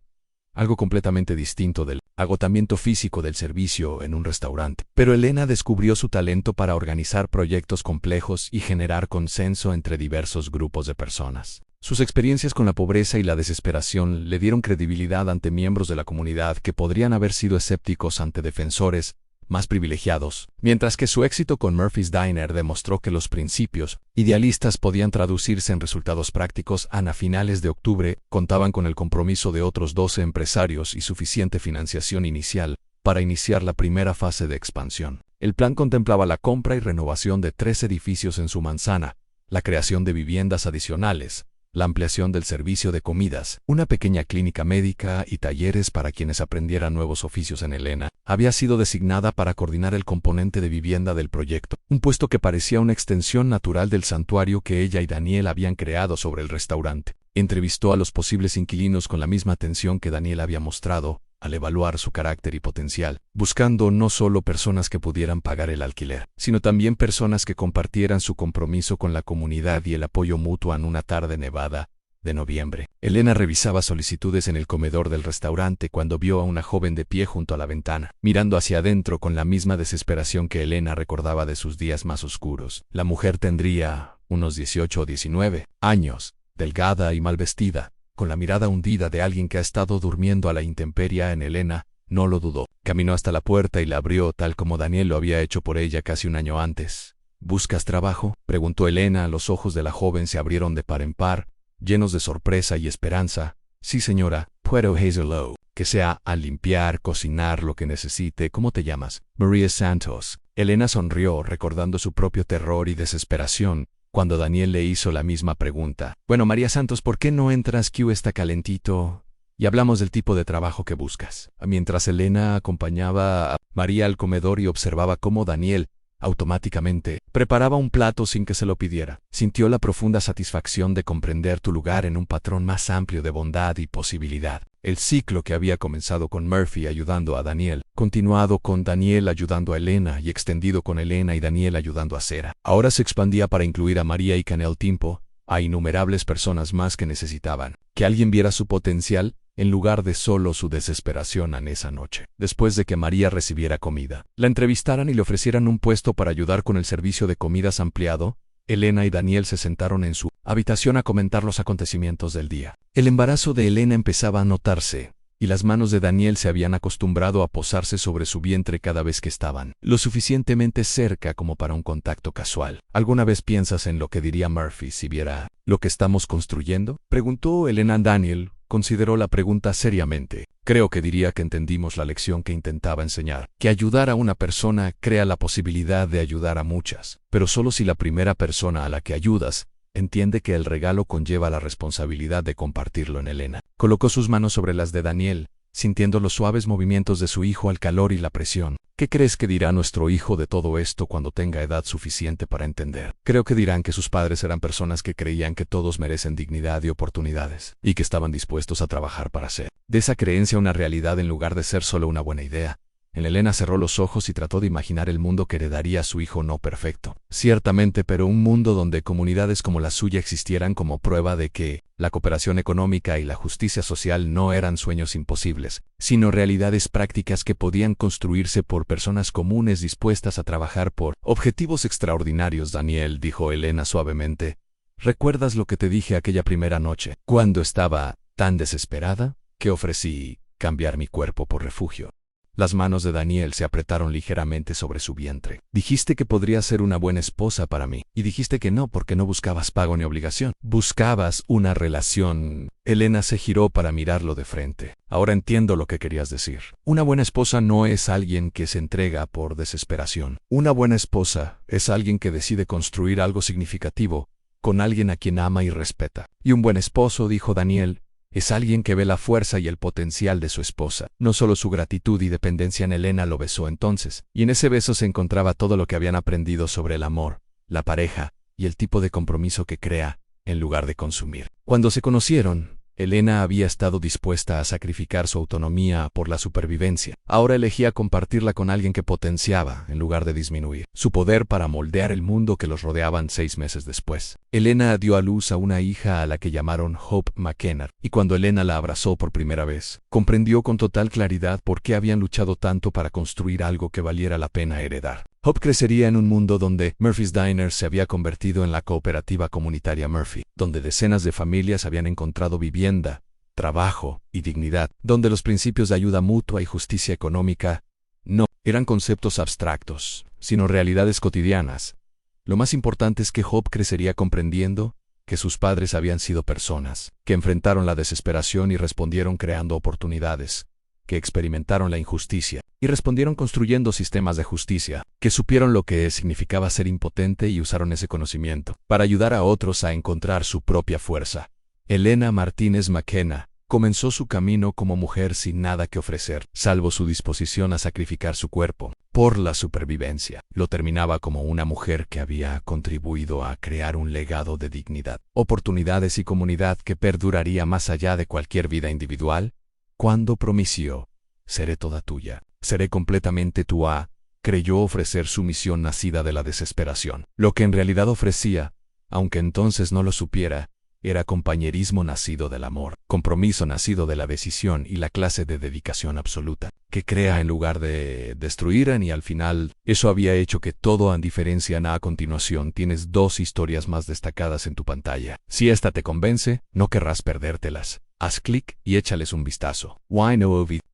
algo completamente distinto del agotamiento físico del servicio en un restaurante. Pero Elena descubrió su talento para organizar proyectos complejos y generar consenso entre diversos grupos de personas. Sus experiencias con la pobreza y la desesperación le dieron credibilidad ante miembros de la comunidad que podrían haber sido escépticos ante defensores más privilegiados, mientras que su éxito con Murphy's Diner demostró que los principios idealistas podían traducirse en resultados prácticos. A finales de octubre, contaban con el compromiso de otros 12 empresarios y suficiente financiación inicial para iniciar la primera fase de expansión. El plan contemplaba la compra y renovación de 3 edificios en su manzana, la creación de viviendas adicionales, la ampliación del servicio de comidas, una pequeña clínica médica y talleres para quienes aprendieran nuevos oficios. Elena había sido designada para coordinar el componente de vivienda del proyecto, un puesto que parecía una extensión natural del santuario que ella y Daniel habían creado sobre el restaurante. Entrevistó a los posibles inquilinos con la misma atención que Daniel había mostrado al evaluar su carácter y potencial, buscando no solo personas que pudieran pagar el alquiler, sino también personas que compartieran su compromiso con la comunidad y el apoyo mutuo. En una tarde nevada, de noviembre. Elena revisaba solicitudes en el comedor del restaurante cuando vio a una joven de pie junto a la ventana, mirando hacia adentro con la misma desesperación que Elena recordaba de sus días más oscuros. La mujer tendría unos 18 o 19 años, delgada y mal vestida, con la mirada hundida de alguien que ha estado durmiendo a la intemperie. En Elena no lo dudó. Caminó hasta la puerta y la abrió tal como Daniel lo había hecho por ella casi un año antes. ¿Buscas trabajo?, preguntó Elena. Los ojos de la joven se abrieron de par en par, llenos de sorpresa y esperanza. Sí, señora, puedo hacerlo. Que sea a limpiar, cocinar, lo que necesite. ¿Cómo te llamas? María Santos. Elena sonrió, recordando su propio terror y desesperación, cuando Daniel le hizo la misma pregunta. Bueno, María Santos, ¿por qué no entras? Que está calentito y hablamos del tipo de trabajo que buscas. Mientras Elena acompañaba a María al comedor y observaba cómo Daniel automáticamente preparaba un plato sin que se lo pidiera, sintió la profunda satisfacción de comprender tu lugar en un patrón más amplio de bondad y posibilidad. El ciclo que había comenzado con Murphy ayudando a Daniel, continuado con Daniel ayudando a Elena y extendido con Elena y Daniel ayudando a Sarah, ahora se expandía para incluir a María y Canel Timpo, a innumerables personas más que necesitaban que alguien viera su potencial en lugar de solo su desesperación en esa noche. Después de que María recibiera comida, la entrevistaran y le ofrecieran un puesto para ayudar con el servicio de comidas ampliado, Elena y Daniel se sentaron en su habitación a comentar los acontecimientos del día. El embarazo de Elena empezaba a notarse, y las manos de Daniel se habían acostumbrado a posarse sobre su vientre cada vez que estaban lo suficientemente cerca como para un contacto casual. ¿Alguna vez piensas en lo que diría Murphy si viera lo que estamos construyendo?, preguntó Elena a Daniel. Consideró la pregunta seriamente. Creo que diría que entendimos la lección que intentaba enseñar, que ayudar a una persona crea la posibilidad de ayudar a muchas, pero solo si la primera persona a la que ayudas entiende que el regalo conlleva la responsabilidad de compartirlo. En Elena colocó sus manos sobre las de Daniel, sintiendo los suaves movimientos de su hijo al calor y la presión. ¿Qué crees que dirá nuestro hijo de todo esto cuando tenga edad suficiente para entender? Creo que dirán que sus padres eran personas que creían que todos merecen dignidad y oportunidades, y que estaban dispuestos a trabajar para hacer de esa creencia una realidad en lugar de ser solo una buena idea. Elena cerró los ojos y trató de imaginar el mundo que heredaría a su hijo no perfecto, ciertamente, pero un mundo donde comunidades como la suya existieran como prueba de que la cooperación económica y la justicia social no eran sueños imposibles, sino realidades prácticas que podían construirse por personas comunes dispuestas a trabajar por objetivos extraordinarios. Daniel, dijo Elena suavemente, ¿recuerdas lo que te dije aquella primera noche, cuando estaba tan desesperada, que ofrecí cambiar mi cuerpo por refugio? Las manos de Daniel se apretaron ligeramente sobre su vientre. Dijiste que podría ser una buena esposa para mí, y dijiste que no porque no buscabas pago ni obligación. Buscabas una relación. Elena se giró para mirarlo de frente. Ahora entiendo lo que querías decir. Una buena esposa no es alguien que se entrega por desesperación. Una buena esposa es alguien que decide construir algo significativo con alguien a quien ama y respeta. Y un buen esposo, dijo Daniel, es alguien que ve la fuerza y el potencial de su esposa, no solo su gratitud y dependencia. En Elena lo besó entonces, y en ese beso se encontraba todo lo que habían aprendido sobre el amor, la pareja y el tipo de compromiso que crea, en lugar de consumir. Cuando se conocieron, Elena había estado dispuesta a sacrificar su autonomía por la supervivencia. Ahora elegía compartirla con alguien que potenciaba, en lugar de disminuir, su poder para moldear el mundo que los rodeaban. 6 meses después, Elena dio a luz a una hija a la que llamaron Hope McKenna, y cuando Elena la abrazó por primera vez, comprendió con total claridad por qué habían luchado tanto para construir algo que valiera la pena heredar. Hope crecería en un mundo donde Murphy's Diner se había convertido en la cooperativa comunitaria Murphy, donde decenas de familias habían encontrado vivienda, trabajo y dignidad, donde los principios de ayuda mutua y justicia económica no eran conceptos abstractos, sino realidades cotidianas. Lo más importante es que Hope crecería comprendiendo que sus padres habían sido personas que enfrentaron la desesperación y respondieron creando oportunidades, que experimentaron la injusticia y respondieron construyendo sistemas de justicia, que supieron lo que significaba ser impotente y usaron ese conocimiento para ayudar a otros a encontrar su propia fuerza. Elena Martínez McKenna comenzó su camino como mujer sin nada que ofrecer, salvo su disposición a sacrificar su cuerpo por la supervivencia. Lo terminaba como una mujer que había contribuido a crear un legado de dignidad, oportunidades y comunidad que perduraría más allá de cualquier vida individual. Cuando prometió, seré toda tuya, seré completamente tuya, creyó ofrecer su misión nacida de la desesperación. Lo que en realidad ofrecía, aunque entonces no lo supiera, Era compañerismo nacido del amor, compromiso nacido de la decisión y la clase de dedicación absoluta, que crea en lugar de destruir y al final, eso había hecho que todo diferencia. A continuación tienes dos historias más destacadas en tu pantalla. Si esta te convence, no querrás perdértelas. Haz clic y échales un vistazo.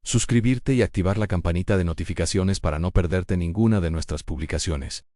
Suscribirte y activar la campanita de notificaciones para no perderte ninguna de nuestras publicaciones.